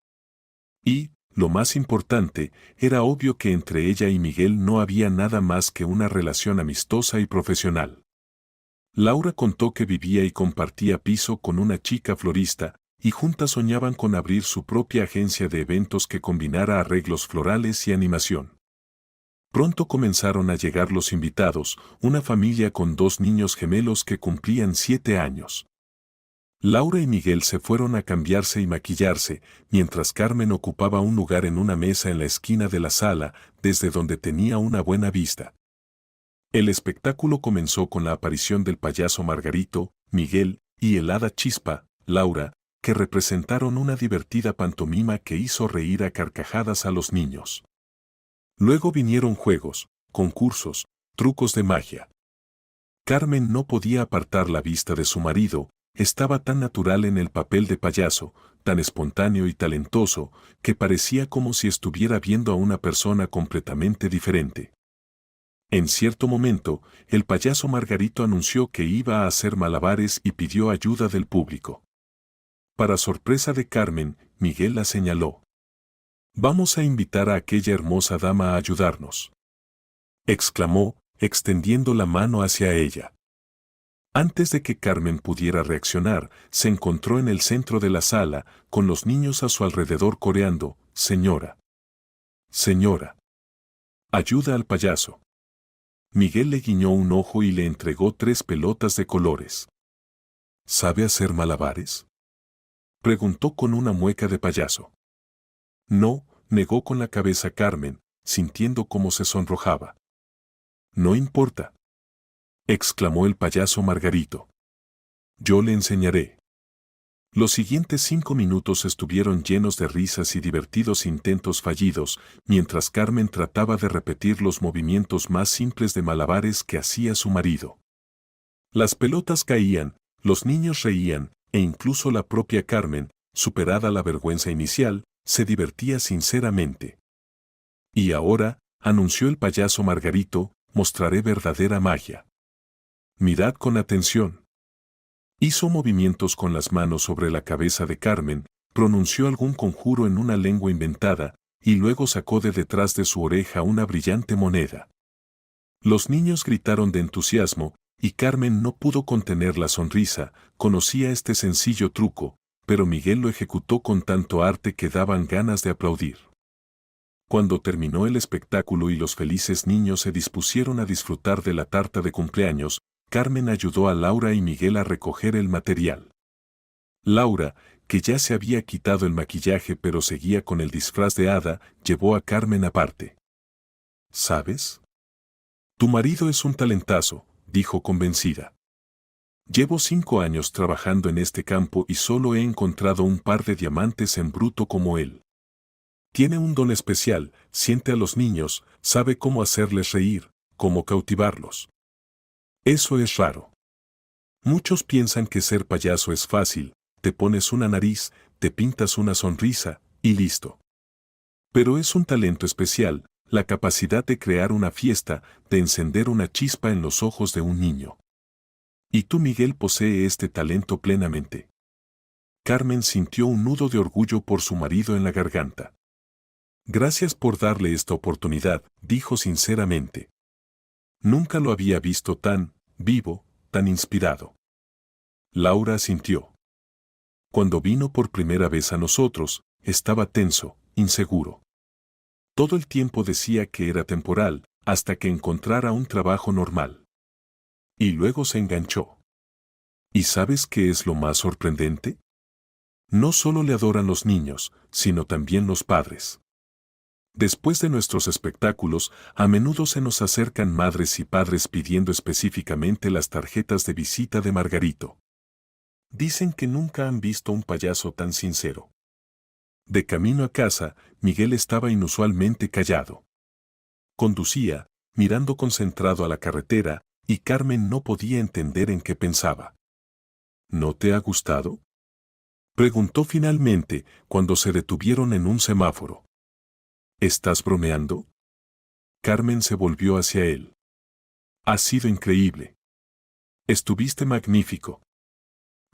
Y, lo más importante, era obvio que entre ella y Miguel no había nada más que una relación amistosa y profesional. Laura contó que vivía y compartía piso con una chica florista, y juntas soñaban con abrir su propia agencia de eventos que combinara arreglos florales y animación. Pronto comenzaron a llegar los invitados, una familia con 2 niños gemelos que cumplían 7 años. Laura y Miguel se fueron a cambiarse y maquillarse, mientras Carmen ocupaba un lugar en una mesa en la esquina de la sala, desde donde tenía una buena vista. El espectáculo comenzó con la aparición del payaso Margarito, Miguel, y el hada Chispa, Laura, que representaron una divertida pantomima que hizo reír a carcajadas a los niños. Luego vinieron juegos, concursos, trucos de magia. Carmen no podía apartar la vista de su marido, estaba tan natural en el papel de payaso, tan espontáneo y talentoso, que parecía como si estuviera viendo a una persona completamente diferente. En cierto momento, el payaso Margarito anunció que iba a hacer malabares y pidió ayuda del público. Para sorpresa de Carmen, Miguel la señaló. «Vamos a invitar a aquella hermosa dama a ayudarnos», exclamó, extendiendo la mano hacia ella. Antes de que Carmen pudiera reaccionar, se encontró en el centro de la sala, con los niños a su alrededor coreando, «Señora. Señora. Ayuda al payaso». Miguel le guiñó un ojo y le entregó 3 pelotas de colores. «¿Sabe hacer malabares?», preguntó con una mueca de payaso. «No», negó con la cabeza Carmen, sintiendo cómo se sonrojaba. «No importa», exclamó el payaso Margarito. «Yo le enseñaré». Los siguientes 5 minutos estuvieron llenos de risas y divertidos intentos fallidos, mientras Carmen trataba de repetir los movimientos más simples de malabares que hacía su marido. Las pelotas caían, los niños reían, e incluso la propia Carmen, superada la vergüenza inicial, se divertía sinceramente. Y ahora, anunció el payaso Margarito, mostraré verdadera magia. Mirad con atención. Hizo movimientos con las manos sobre la cabeza de Carmen, pronunció algún conjuro en una lengua inventada, y luego sacó de detrás de su oreja una brillante moneda. Los niños gritaron de entusiasmo, y Carmen no pudo contener la sonrisa. Conocía este sencillo truco, pero Miguel lo ejecutó con tanto arte que daban ganas de aplaudir. Cuando terminó el espectáculo y los felices niños se dispusieron a disfrutar de la tarta de cumpleaños, Carmen ayudó a Laura y Miguel a recoger el material. Laura, que ya se había quitado el maquillaje pero seguía con el disfraz de hada, llevó a Carmen aparte. ¿Sabes? Tu marido es un talentazo, dijo convencida. Llevo 5 años trabajando en este campo y solo he encontrado un par de diamantes en bruto como él. Tiene un don especial, siente a los niños, sabe cómo hacerles reír, cómo cautivarlos. Eso es raro. Muchos piensan que ser payaso es fácil, te pones una nariz, te pintas una sonrisa, y listo. Pero es un talento especial, la capacidad de crear una fiesta, de encender una chispa en los ojos de un niño. Y tú, Miguel, posee este talento plenamente. Carmen sintió un nudo de orgullo por su marido en la garganta. Gracias por darle esta oportunidad, dijo sinceramente. Nunca lo había visto tan vivo, tan inspirado. Laura asintió. Cuando vino por primera vez a nosotros, estaba tenso, inseguro. Todo el tiempo decía que era temporal, hasta que encontrara un trabajo normal. Y luego se enganchó. ¿Y sabes qué es lo más sorprendente? No solo le adoran los niños, sino también los padres. Después de nuestros espectáculos, a menudo se nos acercan madres y padres pidiendo específicamente las tarjetas de visita de Margarito. Dicen que nunca han visto un payaso tan sincero. De camino a casa, Miguel estaba inusualmente callado. Conducía, mirando concentrado a la carretera, y Carmen no podía entender en qué pensaba. ¿No te ha gustado?, preguntó finalmente, cuando se detuvieron en un semáforo. ¿Estás bromeando? Carmen se volvió hacia él. Ha sido increíble. Estuviste magnífico.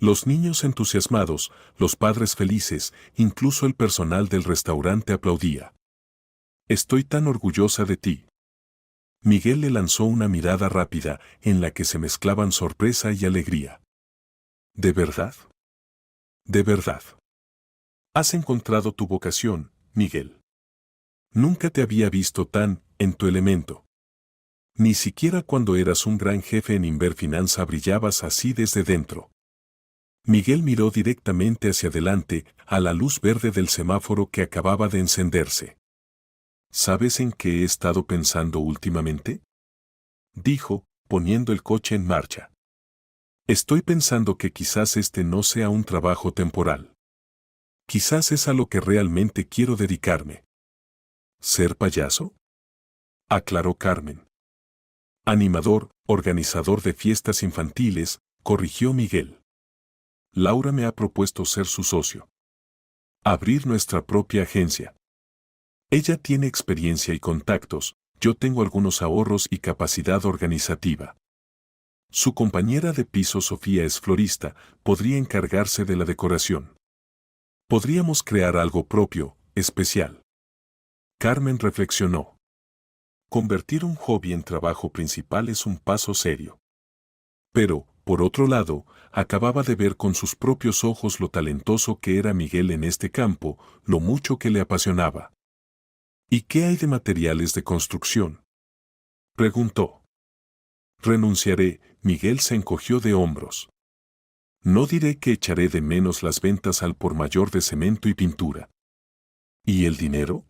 Los niños entusiasmados, los padres felices, incluso el personal del restaurante aplaudía. Estoy tan orgullosa de ti. Miguel le lanzó una mirada rápida en la que se mezclaban sorpresa y alegría. ¿De verdad? ¿De verdad? Has encontrado tu vocación, Miguel. Nunca te había visto tan en tu elemento. Ni siquiera cuando eras un gran jefe en Inverfinanza brillabas así desde dentro. Miguel miró directamente hacia adelante, a la luz verde del semáforo que acababa de encenderse. ¿Sabes en qué he estado pensando últimamente?, dijo, poniendo el coche en marcha. Estoy pensando que quizás este no sea un trabajo temporal. Quizás es a lo que realmente quiero dedicarme. ¿Ser payaso?, aclaró Carmen. Animador, organizador de fiestas infantiles, corrigió Miguel. Laura me ha propuesto ser su socio. Abrir nuestra propia agencia. Ella tiene experiencia y contactos, yo tengo algunos ahorros y capacidad organizativa. Su compañera de piso Sofía es florista, podría encargarse de la decoración. Podríamos crear algo propio, especial. Carmen reflexionó. Convertir un hobby en trabajo principal es un paso serio. Pero, por otro lado, acababa de ver con sus propios ojos lo talentoso que era Miguel en este campo, lo mucho que le apasionaba. ¿Y qué hay de materiales de construcción?, preguntó. Renunciaré, Miguel se encogió de hombros. No diré que echaré de menos las ventas al por mayor de cemento y pintura. ¿Y el dinero?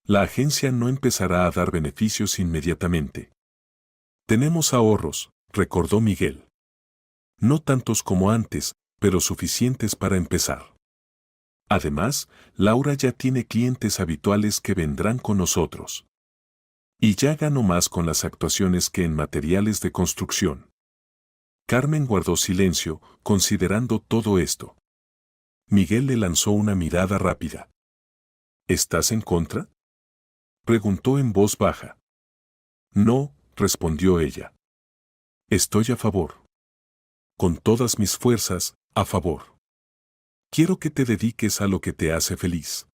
La agencia no empezará a dar beneficios inmediatamente. Tenemos ahorros, recordó Miguel. No tantos como antes, pero suficientes para empezar. Además, Laura ya tiene clientes habituales que vendrán con nosotros. Y ya gano más con las actuaciones que en materiales de construcción. Carmen guardó silencio, considerando todo esto. Miguel le lanzó una mirada rápida. ¿Estás en contra?, preguntó en voz baja. No, respondió ella. Estoy a favor. Con todas mis fuerzas, a favor. Quiero que te dediques a lo que te hace feliz.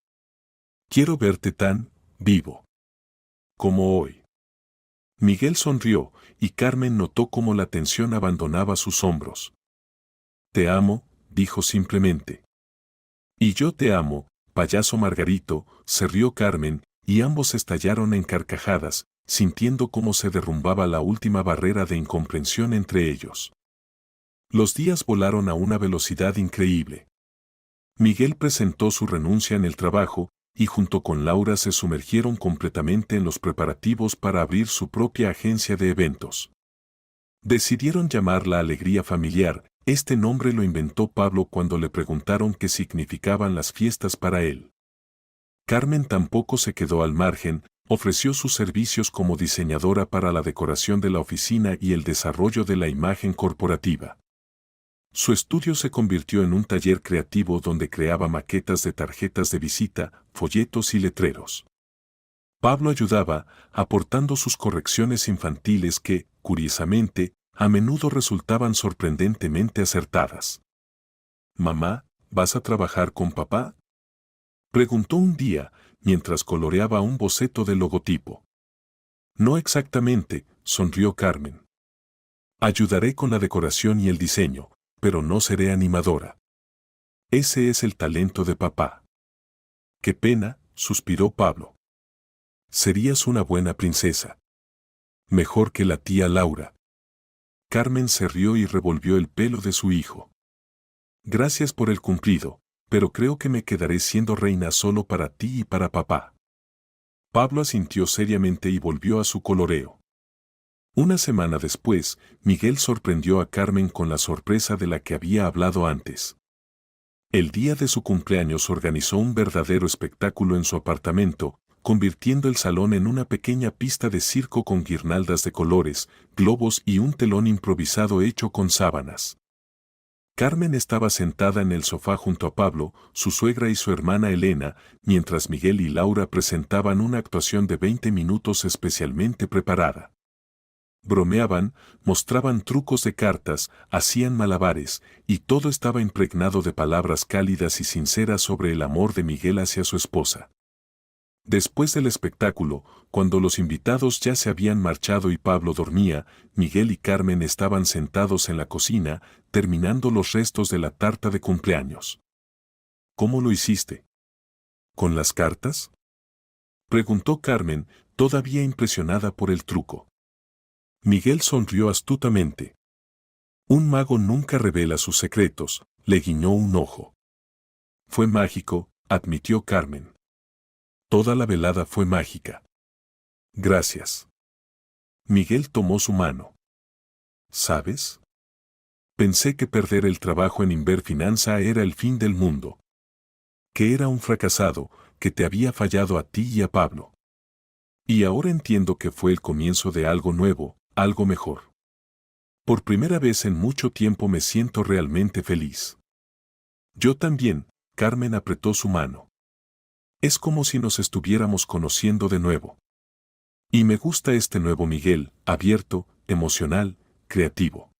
Quiero verte tan vivo como hoy. Miguel sonrió, y Carmen notó cómo la tensión abandonaba sus hombros. Te amo, dijo simplemente. Y yo te amo, payaso Margarito, se rió Carmen, y ambos estallaron en carcajadas, sintiendo cómo se derrumbaba la última barrera de incomprensión entre ellos. Los días volaron a una velocidad increíble. Miguel presentó su renuncia en el trabajo, y junto con Laura se sumergieron completamente en los preparativos para abrir su propia agencia de eventos. Decidieron llamarla Alegría Familiar. Este nombre lo inventó Pablo cuando le preguntaron qué significaban las fiestas para él. Carmen tampoco se quedó al margen, ofreció sus servicios como diseñadora para la decoración de la oficina y el desarrollo de la imagen corporativa. Su estudio se convirtió en un taller creativo donde creaba maquetas de tarjetas de visita, folletos y letreros. Pablo ayudaba, aportando sus correcciones infantiles que, curiosamente, a menudo resultaban sorprendentemente acertadas. «Mamá, ¿vas a trabajar con papá?», preguntó un día, mientras coloreaba un boceto del logotipo. «No exactamente», sonrió Carmen. «Ayudaré con la decoración y el diseño, pero no seré animadora. Ese es el talento de papá». «Qué pena», suspiró Pablo. «Serías una buena princesa. Mejor que la tía Laura». Carmen se rió y revolvió el pelo de su hijo. «Gracias por el cumplido, pero creo que me quedaré siendo reina solo para ti y para papá». Pablo asintió seriamente y volvió a su coloreo. Una semana después, Miguel sorprendió a Carmen con la sorpresa de la que había hablado antes. El día de su cumpleaños organizó un verdadero espectáculo en su apartamento, convirtiendo el salón en una pequeña pista de circo con guirnaldas de colores, globos y un telón improvisado hecho con sábanas. Carmen estaba sentada en el sofá junto a Pablo, su suegra y su hermana Elena, mientras Miguel y Laura presentaban una actuación de 20 minutos especialmente preparada. Bromeaban, mostraban trucos de cartas, hacían malabares, y todo estaba impregnado de palabras cálidas y sinceras sobre el amor de Miguel hacia su esposa. Después del espectáculo, cuando los invitados ya se habían marchado y Pablo dormía, Miguel y Carmen estaban sentados en la cocina, terminando los restos de la tarta de cumpleaños. «¿Cómo lo hiciste? ¿Con las cartas?», preguntó Carmen, todavía impresionada por el truco. Miguel sonrió astutamente. «Un mago nunca revela sus secretos», le guiñó un ojo. «Fue mágico», admitió Carmen. «Toda la velada fue mágica». «Gracias». Miguel tomó su mano. «¿Sabes? Pensé que perder el trabajo en Inverfinanza era el fin del mundo. Que era un fracasado, que te había fallado a ti y a Pablo. Y ahora entiendo que fue el comienzo de algo nuevo, algo mejor. Por primera vez en mucho tiempo me siento realmente feliz». «Yo también», Carmen apretó su mano. «Es como si nos estuviéramos conociendo de nuevo. Y me gusta este nuevo Miguel, abierto, emocional, creativo».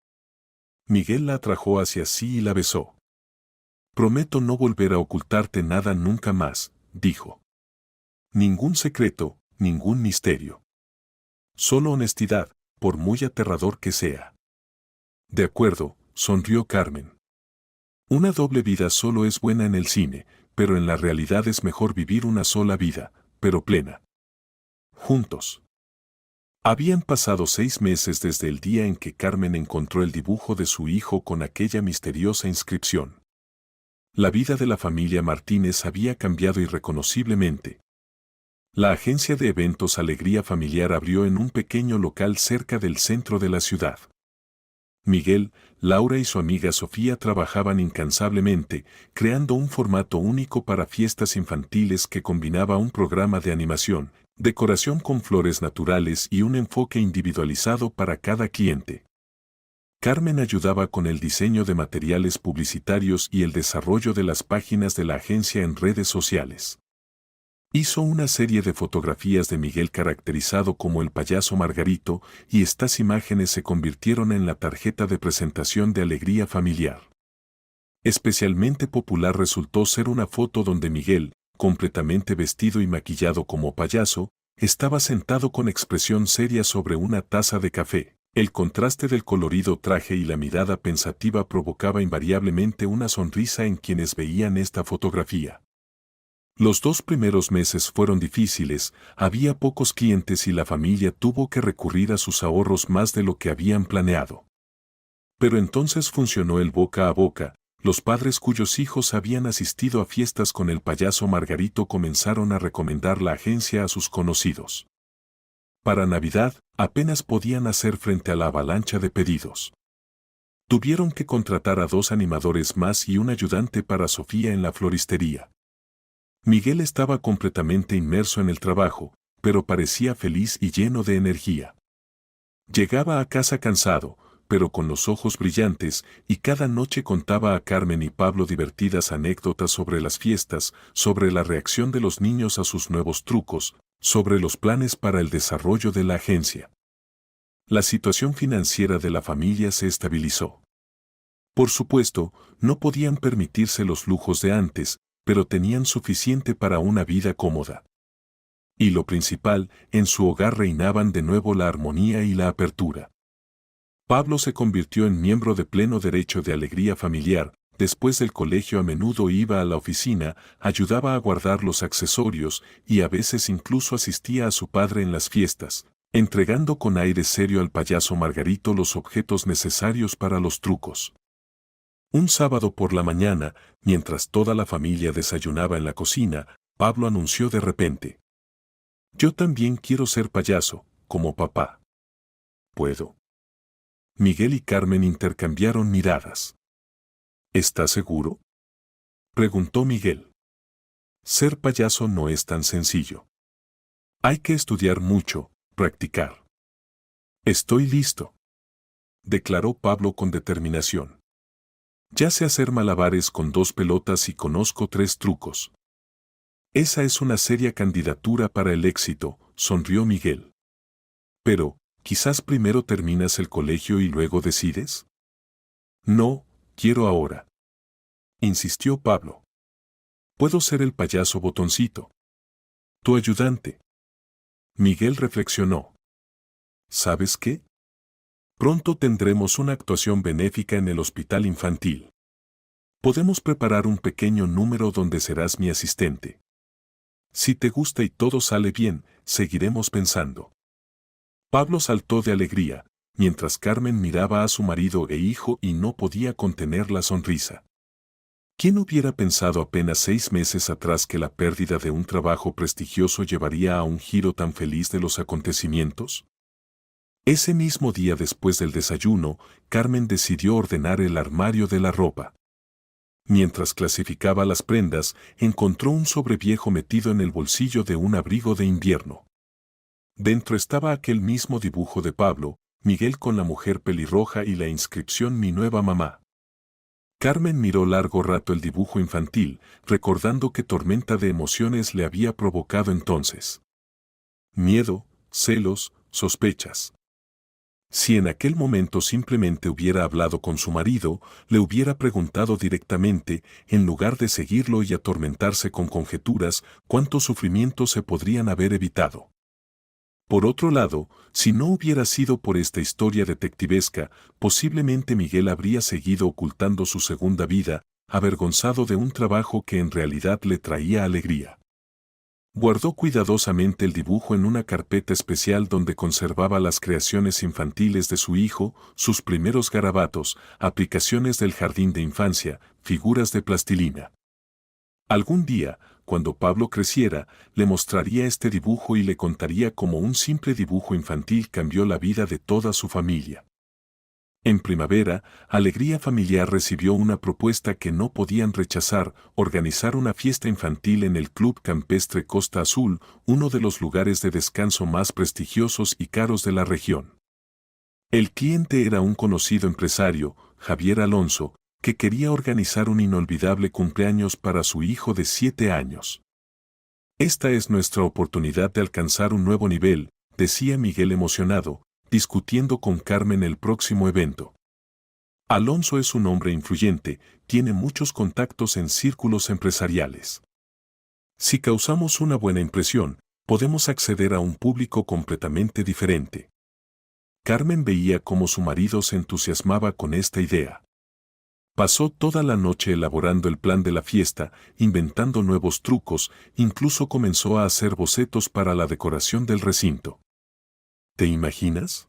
Miguel la atrajo hacia sí y la besó. «Prometo no volver a ocultarte nada nunca más», dijo. «Ningún secreto, ningún misterio. Solo honestidad, por muy aterrador que sea». «De acuerdo», sonrió Carmen. «Una doble vida solo es buena en el cine, pero en la realidad es mejor vivir una sola vida, pero plena. Juntos». Habían pasado 6 meses desde el día en que Carmen encontró el dibujo de su hijo con aquella misteriosa inscripción. La vida de la familia Martínez había cambiado irreconociblemente. La agencia de eventos Alegría Familiar abrió en un pequeño local cerca del centro de la ciudad. Miguel, Laura y su amiga Sofía trabajaban incansablemente, creando un formato único para fiestas infantiles que combinaba un programa de animación, decoración con flores naturales y un enfoque individualizado para cada cliente. Carmen ayudaba con el diseño de materiales publicitarios y el desarrollo de las páginas de la agencia en redes sociales. Hizo una serie de fotografías de Miguel caracterizado como el payaso Margarito, y estas imágenes se convirtieron en la tarjeta de presentación de alegría familiar. Especialmente popular resultó ser una foto donde Miguel, completamente vestido y maquillado como payaso, estaba sentado con expresión seria sobre una taza de café. El contraste del colorido traje y la mirada pensativa provocaba invariablemente una sonrisa en quienes veían esta fotografía. Los 2 primeros meses fueron difíciles, había pocos clientes y la familia tuvo que recurrir a sus ahorros más de lo que habían planeado. Pero entonces funcionó el boca a boca. Los padres cuyos hijos habían asistido a fiestas con el payaso Margarito comenzaron a recomendar la agencia a sus conocidos. Para Navidad, apenas podían hacer frente a la avalancha de pedidos. Tuvieron que contratar a 2 animadores más y un ayudante para Sofía en la floristería. Miguel estaba completamente inmerso en el trabajo, pero parecía feliz y lleno de energía. Llegaba a casa cansado, pero con los ojos brillantes, y cada noche contaba a Carmen y Pablo divertidas anécdotas sobre las fiestas, sobre la reacción de los niños a sus nuevos trucos, sobre los planes para el desarrollo de la agencia. La situación financiera de la familia se estabilizó. Por supuesto, no podían permitirse los lujos de antes, pero tenían suficiente para una vida cómoda. Y lo principal, en su hogar reinaban de nuevo la armonía y la apertura. Pablo se convirtió en miembro de pleno derecho de Alegría Familiar. Después del colegio a menudo iba a la oficina, ayudaba a guardar los accesorios y a veces incluso asistía a su padre en las fiestas, entregando con aire serio al payaso Margarito los objetos necesarios para los trucos. Un sábado por la mañana, mientras toda la familia desayunaba en la cocina, Pablo anunció de repente: «Yo también quiero ser payaso, como papá». «¿Puedo?». Miguel y Carmen intercambiaron miradas. «¿Estás seguro?», preguntó Miguel. «Ser payaso no es tan sencillo. Hay que estudiar mucho, practicar». «Estoy listo», declaró Pablo con determinación. «Ya sé hacer malabares con 2 pelotas y conozco 3 trucos». «Esa es una seria candidatura para el éxito», sonrió Miguel. «Pero, quizás primero terminas el colegio y luego decides». «No, quiero ahora», insistió Pablo. «Puedo ser el payaso Botoncito. Tu ayudante». Miguel reflexionó. «¿Sabes qué? Pronto tendremos una actuación benéfica en el hospital infantil. Podemos preparar un pequeño número donde serás mi asistente. Si te gusta y todo sale bien, seguiremos pensando». Pablo saltó de alegría, mientras Carmen miraba a su marido e hijo y no podía contener la sonrisa. ¿Quién hubiera pensado apenas 6 meses atrás que la pérdida de un trabajo prestigioso llevaría a un giro tan feliz de los acontecimientos? Ese mismo día después del desayuno, Carmen decidió ordenar el armario de la ropa. Mientras clasificaba las prendas, encontró un sobreviejo metido en el bolsillo de un abrigo de invierno. Dentro estaba aquel mismo dibujo de Pablo, Miguel con la mujer pelirroja y la inscripción «Mi nueva mamá». Carmen miró largo rato el dibujo infantil, recordando qué tormenta de emociones le había provocado entonces. Miedo, celos, sospechas. Si en aquel momento simplemente hubiera hablado con su marido, le hubiera preguntado directamente, en lugar de seguirlo y atormentarse con conjeturas, cuántos sufrimientos se podrían haber evitado. Por otro lado, si no hubiera sido por esta historia detectivesca, posiblemente Miguel habría seguido ocultando su segunda vida, avergonzado de un trabajo que en realidad le traía alegría. Guardó cuidadosamente el dibujo en una carpeta especial donde conservaba las creaciones infantiles de su hijo, sus primeros garabatos, aplicaciones del jardín de infancia, figuras de plastilina. Algún día, cuando Pablo creciera, le mostraría este dibujo y le contaría cómo un simple dibujo infantil cambió la vida de toda su familia. En primavera, Alegría Familiar recibió una propuesta que no podían rechazar: organizar una fiesta infantil en el Club Campestre Costa Azul, uno de los lugares de descanso más prestigiosos y caros de la región. El cliente era un conocido empresario, Javier Alonso, que quería organizar un inolvidable cumpleaños para su hijo de 7 años. Esta es nuestra oportunidad de alcanzar un nuevo nivel, decía Miguel emocionado, discutiendo con Carmen el próximo evento. Alonso es un hombre influyente, tiene muchos contactos en círculos empresariales. Si causamos una buena impresión, podemos acceder a un público completamente diferente. Carmen veía cómo su marido se entusiasmaba con esta idea. Pasó toda la noche elaborando el plan de la fiesta, inventando nuevos trucos, incluso comenzó a hacer bocetos para la decoración del recinto. ¿Te imaginas?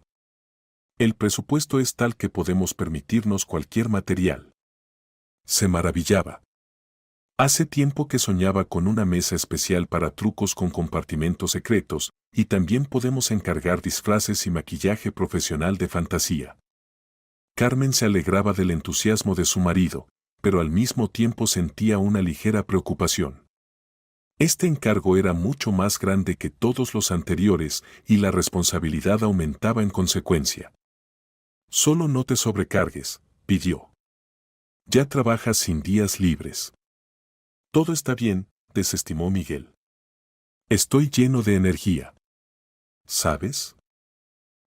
El presupuesto es tal que podemos permitirnos cualquier material. Se maravillaba. Hace tiempo que soñaba con una mesa especial para trucos con compartimentos secretos, y también podemos encargar disfraces y maquillaje profesional de fantasía. Carmen se alegraba del entusiasmo de su marido, pero al mismo tiempo sentía una ligera preocupación. Este encargo era mucho más grande que todos los anteriores y la responsabilidad aumentaba en consecuencia. Solo no te sobrecargues, pidió. Ya trabajas sin días libres. Todo está bien, desestimó Miguel. Estoy lleno de energía. ¿Sabes?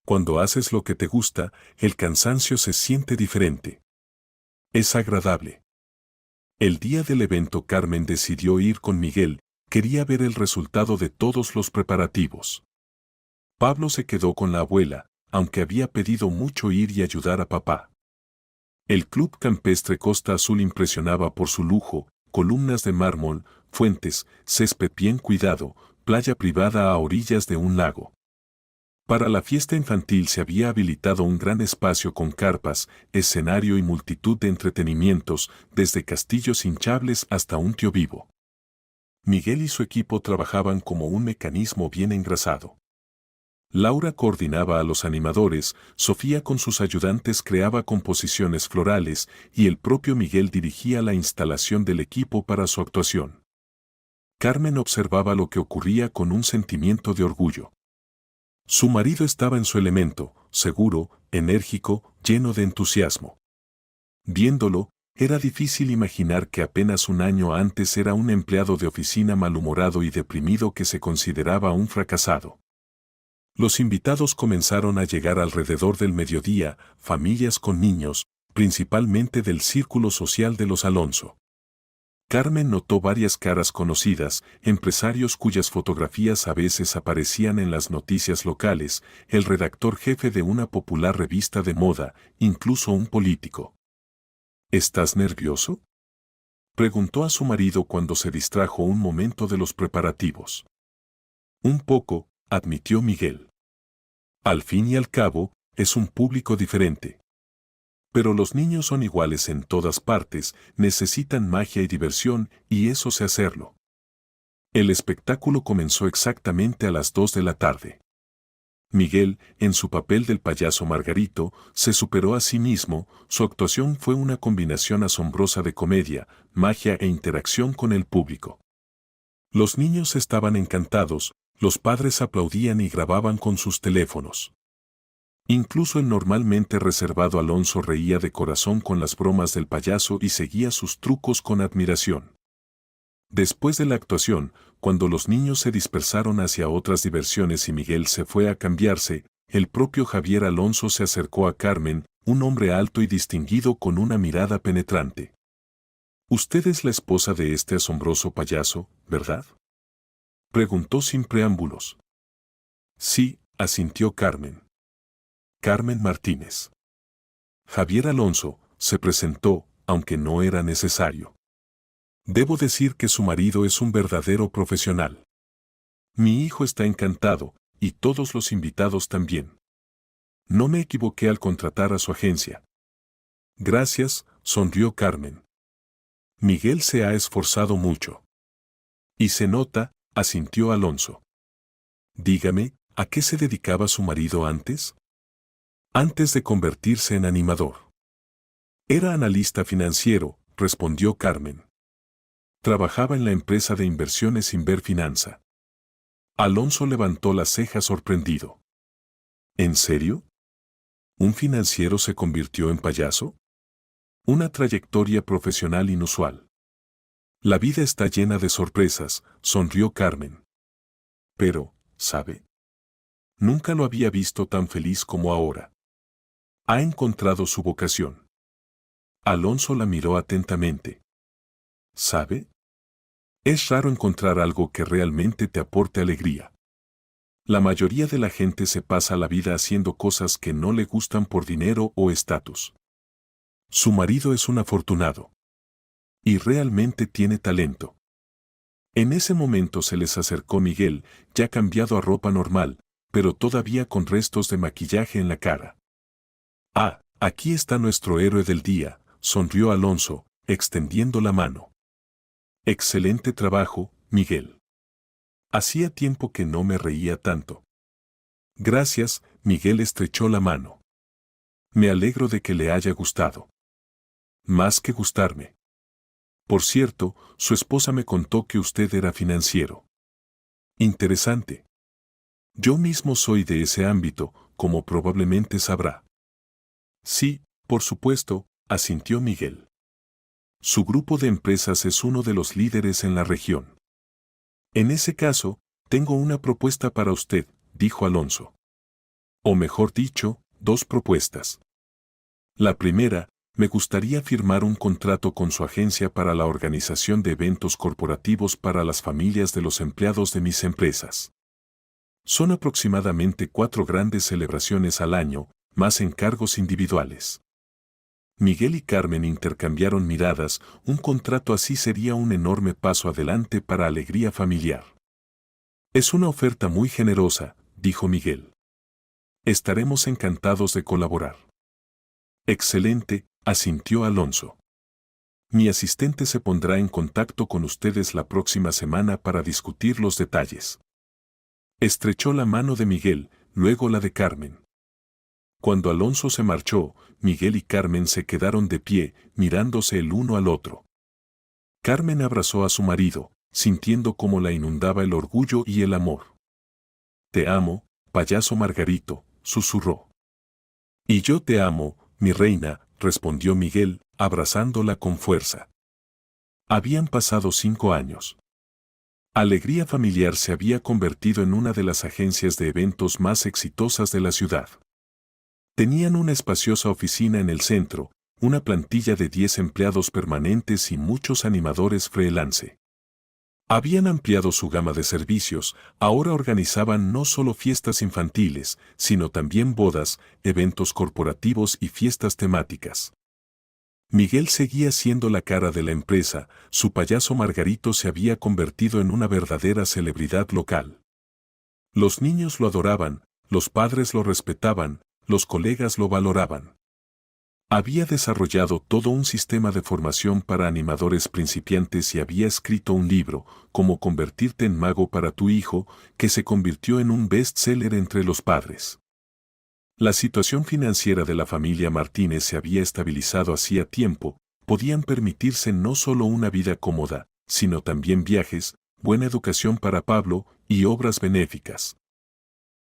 Cuando haces lo que te gusta, el cansancio se siente diferente. Es agradable. El día del evento Carmen decidió ir con Miguel, quería ver el resultado de todos los preparativos. Pablo se quedó con la abuela, aunque había pedido mucho ir y ayudar a papá. El Club Campestre Costa Azul impresionaba por su lujo, columnas de mármol, fuentes, césped bien cuidado, playa privada a orillas de un lago. Para la fiesta infantil se había habilitado un gran espacio con carpas, escenario y multitud de entretenimientos, desde castillos hinchables hasta un tío vivo. Miguel y su equipo trabajaban como un mecanismo bien engrasado. Laura coordinaba a los animadores, Sofía con sus ayudantes creaba composiciones florales y el propio Miguel dirigía la instalación del equipo para su actuación. Carmen observaba lo que ocurría con un sentimiento de orgullo. Su marido estaba en su elemento, seguro, enérgico, lleno de entusiasmo. Viéndolo, era difícil imaginar que apenas un año antes era un empleado de oficina malhumorado y deprimido que se consideraba un fracasado. Los invitados comenzaron a llegar alrededor del mediodía, familias con niños, principalmente del círculo social de los Alonso. Carmen notó varias caras conocidas, empresarios cuyas fotografías a veces aparecían en las noticias locales, el redactor jefe de una popular revista de moda, incluso un político. ¿Estás nervioso?, preguntó a su marido cuando se distrajo un momento de los preparativos. Un poco, admitió Miguel. Al fin y al cabo, es un público diferente. Pero los niños son iguales en todas partes, necesitan magia y diversión, y eso sé hacerlo. El espectáculo comenzó exactamente a las 2 de la tarde. Miguel, en su papel del payaso Margarito, se superó a sí mismo, su actuación fue una combinación asombrosa de comedia, magia e interacción con el público. Los niños estaban encantados, los padres aplaudían y grababan con sus teléfonos. Incluso el normalmente reservado Alonso reía de corazón con las bromas del payaso y seguía sus trucos con admiración. Después de la actuación, cuando los niños se dispersaron hacia otras diversiones y Miguel se fue a cambiarse, el propio Javier Alonso se acercó a Carmen, un hombre alto y distinguido con una mirada penetrante. «Usted es la esposa de este asombroso payaso, ¿verdad?», preguntó sin preámbulos. «Sí», asintió Carmen. Carmen Martínez. Javier Alonso se presentó, aunque no era necesario. Debo decir que su marido es un verdadero profesional. Mi hijo está encantado, y todos los invitados también. No me equivoqué al contratar a su agencia. Gracias, sonrió Carmen. Miguel se ha esforzado mucho. Y se nota, asintió Alonso. Dígame, ¿a qué se dedicaba su marido antes? Antes de convertirse en animador. Era analista financiero, respondió Carmen. Trabajaba en la empresa de inversiones Inver Finanza. Alonso levantó las cejas sorprendido. ¿En serio? ¿Un financiero se convirtió en payaso? Una trayectoria profesional inusual. La vida está llena de sorpresas, sonrió Carmen. Pero, ¿sabe? Nunca lo había visto tan feliz como ahora. Ha encontrado su vocación. Alonso la miró atentamente. ¿Sabe? Es raro encontrar algo que realmente te aporte alegría. La mayoría de la gente se pasa la vida haciendo cosas que no le gustan por dinero o estatus. Su marido es un afortunado. Y realmente tiene talento. En ese momento se les acercó Miguel, ya cambiado a ropa normal, pero todavía con restos de maquillaje en la cara. Ah, aquí está nuestro héroe del día, sonrió Alonso, extendiendo la mano. Excelente trabajo, Miguel. Hacía tiempo que no me reía tanto. Gracias, Miguel estrechó la mano. Me alegro de que le haya gustado. Más que gustarme. Por cierto, su esposa me contó que usted era financiero. Interesante. Yo mismo soy de ese ámbito, como probablemente sabrá. Sí, por supuesto, asintió Miguel. Su grupo de empresas es uno de los líderes en la región. En ese caso, tengo una propuesta para usted, dijo Alonso. O mejor dicho, dos propuestas. La primera, me gustaría firmar un contrato con su agencia para la organización de eventos corporativos para las familias de los empleados de mis empresas. Son aproximadamente 4 grandes celebraciones al año, más encargos individuales. Miguel y Carmen intercambiaron miradas, un contrato así sería un enorme paso adelante para alegría familiar. Es una oferta muy generosa, dijo Miguel. Estaremos encantados de colaborar. Excelente, asintió Alonso. Mi asistente se pondrá en contacto con ustedes la próxima semana para discutir los detalles. Estrechó la mano de Miguel, luego la de Carmen. Cuando Alonso se marchó, Miguel y Carmen se quedaron de pie, mirándose el uno al otro. Carmen abrazó a su marido, sintiendo cómo la inundaba el orgullo y el amor. Te amo, payaso Margarito, susurró. Y yo te amo, mi reina, respondió Miguel, abrazándola con fuerza. Habían pasado 5 años. Alegría Familiar se había convertido en una de las agencias de eventos más exitosas de la ciudad. Tenían una espaciosa oficina en el centro, una plantilla de 10 empleados permanentes y muchos animadores freelance. Habían ampliado su gama de servicios, ahora organizaban no solo fiestas infantiles, sino también bodas, eventos corporativos y fiestas temáticas. Miguel seguía siendo la cara de la empresa, su payaso Margarito se había convertido en una verdadera celebridad local. Los niños lo adoraban, los padres lo respetaban, los colegas lo valoraban. Había desarrollado todo un sistema de formación para animadores principiantes y había escrito un libro, Cómo convertirte en mago para tu hijo, que se convirtió en un bestseller entre los padres. La situación financiera de la familia Martínez se había estabilizado hacía tiempo, podían permitirse no solo una vida cómoda, sino también viajes, buena educación para Pablo y obras benéficas.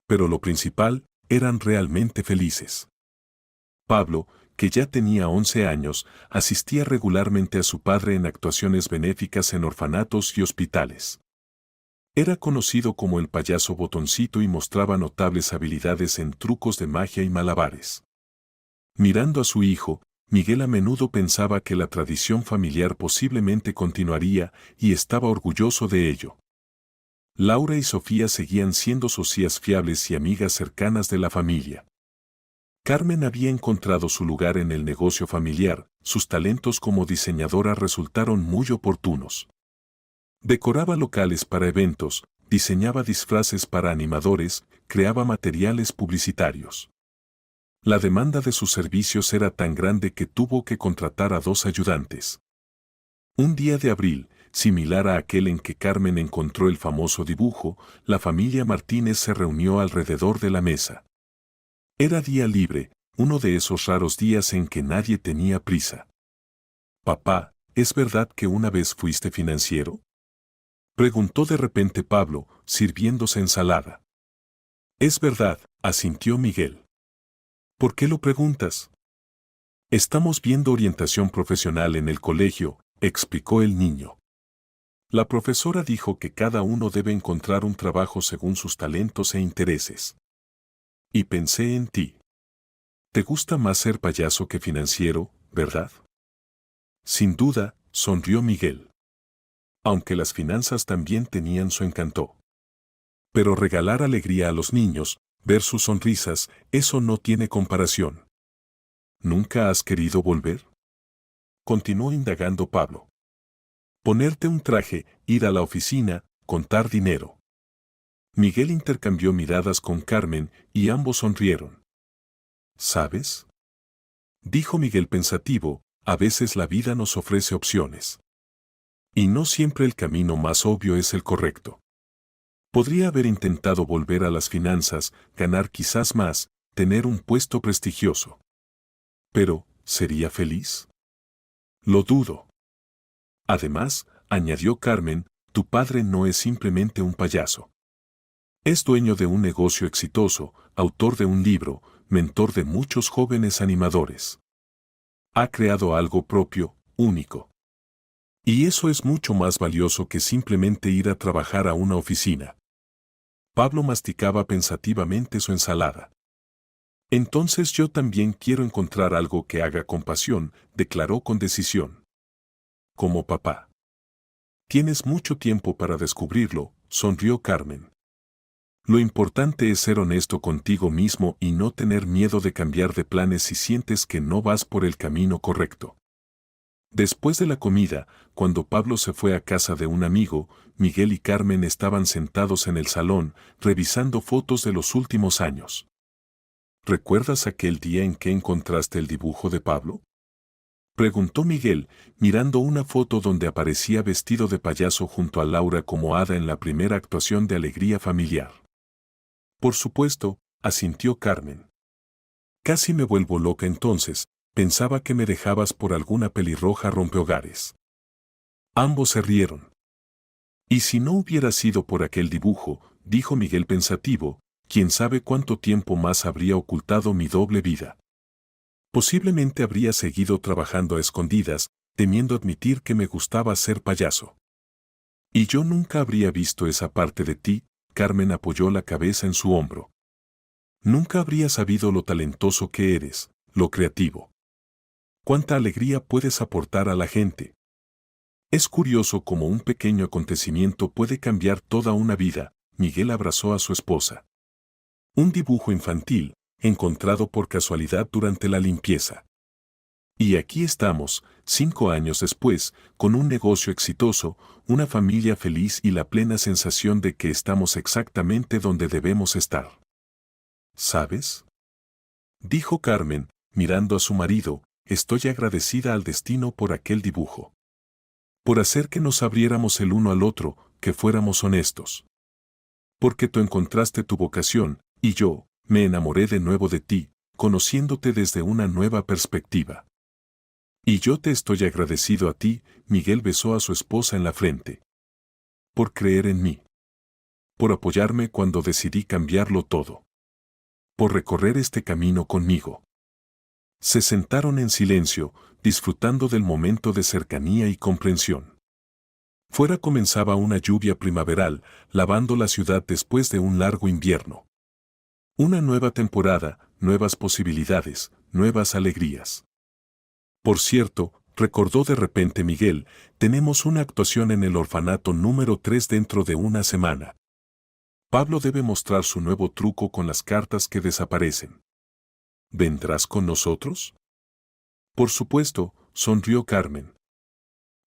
Pero lo principal, eran realmente felices. Pablo, que ya tenía 11 años, asistía regularmente a su padre en actuaciones benéficas en orfanatos y hospitales. Era conocido como el payaso botoncito y mostraba notables habilidades en trucos de magia y malabares. Mirando a su hijo, Miguel a menudo pensaba que la tradición familiar posiblemente continuaría y estaba orgulloso de ello. Laura y Sofía seguían siendo socias fiables y amigas cercanas de la familia. Carmen había encontrado su lugar en el negocio familiar, sus talentos como diseñadora resultaron muy oportunos. Decoraba locales para eventos, diseñaba disfraces para animadores, creaba materiales publicitarios. La demanda de sus servicios era tan grande que tuvo que contratar a 2 ayudantes. Un día de abril, similar a aquel en que Carmen encontró el famoso dibujo, la familia Martínez se reunió alrededor de la mesa. Era día libre, uno de esos raros días en que nadie tenía prisa. Papá, ¿es verdad que una vez fuiste financiero? Preguntó de repente Pablo, sirviéndose ensalada. Es verdad, asintió Miguel. ¿Por qué lo preguntas? Estamos viendo orientación profesional en el colegio, explicó el niño. La profesora dijo que cada uno debe encontrar un trabajo según sus talentos e intereses. Y pensé en ti. ¿Te gusta más ser payaso que financiero, verdad? Sin duda, sonrió Miguel. Aunque las finanzas también tenían su encanto. Pero regalar alegría a los niños, ver sus sonrisas, eso no tiene comparación. ¿Nunca has querido volver? Continuó indagando Pablo. Ponerte un traje, ir a la oficina, contar dinero. Miguel intercambió miradas con Carmen y ambos sonrieron. ¿Sabes? Dijo Miguel pensativo, a veces la vida nos ofrece opciones. Y no siempre el camino más obvio es el correcto. Podría haber intentado volver a las finanzas, ganar quizás más, tener un puesto prestigioso. Pero, ¿sería feliz? Lo dudo. Además, añadió Carmen, tu padre no es simplemente un payaso. Es dueño de un negocio exitoso, autor de un libro, mentor de muchos jóvenes animadores. Ha creado algo propio, único. Y eso es mucho más valioso que simplemente ir a trabajar a una oficina. Pablo masticaba pensativamente su ensalada. Entonces yo también quiero encontrar algo que haga con pasión, declaró con decisión. Como papá. Tienes mucho tiempo para descubrirlo, sonrió Carmen. Lo importante es ser honesto contigo mismo y no tener miedo de cambiar de planes si sientes que no vas por el camino correcto. Después de la comida, cuando Pablo se fue a casa de un amigo, Miguel y Carmen estaban sentados en el salón, revisando fotos de los últimos años. ¿Recuerdas aquel día en que encontraste el dibujo de Pablo? Preguntó Miguel, mirando una foto donde aparecía vestido de payaso junto a Laura como hada en la primera actuación de Alegría Familiar. Por supuesto, asintió Carmen. Casi me vuelvo loca entonces, pensaba que me dejabas por alguna pelirroja rompehogares. Ambos se rieron. Y si no hubiera sido por aquel dibujo, dijo Miguel pensativo, quién sabe cuánto tiempo más habría ocultado mi doble vida. Posiblemente habría seguido trabajando a escondidas, temiendo admitir que me gustaba ser payaso. Y yo nunca habría visto esa parte de ti, Carmen apoyó la cabeza en su hombro. Nunca habría sabido lo talentoso que eres, lo creativo. Cuánta alegría puedes aportar a la gente. Es curioso cómo un pequeño acontecimiento puede cambiar toda una vida. Miguel abrazó a su esposa. Un dibujo infantil, encontrado por casualidad durante la limpieza. Y aquí estamos, 5 años después, con un negocio exitoso, una familia feliz y la plena sensación de que estamos exactamente donde debemos estar. ¿Sabes? Dijo Carmen, mirando a su marido, estoy agradecida al destino por aquel dibujo. Por hacer que nos abriéramos el uno al otro, que fuéramos honestos. Porque tú encontraste tu vocación, y yo, me enamoré de nuevo de ti, conociéndote desde una nueva perspectiva. Y yo te estoy agradecido a ti, Miguel besó a su esposa en la frente. Por creer en mí. Por apoyarme cuando decidí cambiarlo todo. Por recorrer este camino conmigo. Se sentaron en silencio, disfrutando del momento de cercanía y comprensión. Fuera comenzaba una lluvia primaveral, lavando la ciudad después de un largo invierno. Una nueva temporada, nuevas posibilidades, nuevas alegrías. Por cierto, recordó de repente Miguel, tenemos una actuación en el orfanato número 3 dentro de una semana. Pablo debe mostrar su nuevo truco con las cartas que desaparecen. ¿Vendrás con nosotros? Por supuesto, sonrió Carmen.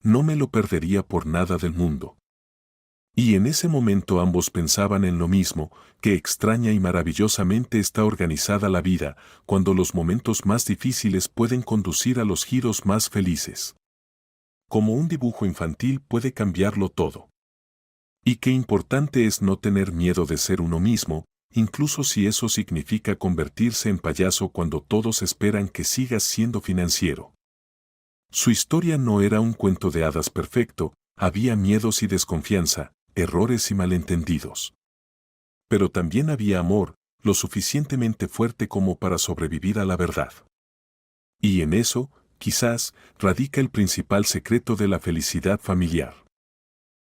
No me lo perdería por nada del mundo. Y en ese momento ambos pensaban en lo mismo, que extraña y maravillosamente está organizada la vida, cuando los momentos más difíciles pueden conducir a los giros más felices. Como un dibujo infantil puede cambiarlo todo. Y qué importante es no tener miedo de ser uno mismo, incluso si eso significa convertirse en payaso cuando todos esperan que sigas siendo financiero. Su historia no era un cuento de hadas perfecto, había miedos y desconfianza, errores y malentendidos. Pero también había amor, lo suficientemente fuerte como para sobrevivir a la verdad. Y en eso, quizás, radica el principal secreto de la felicidad familiar.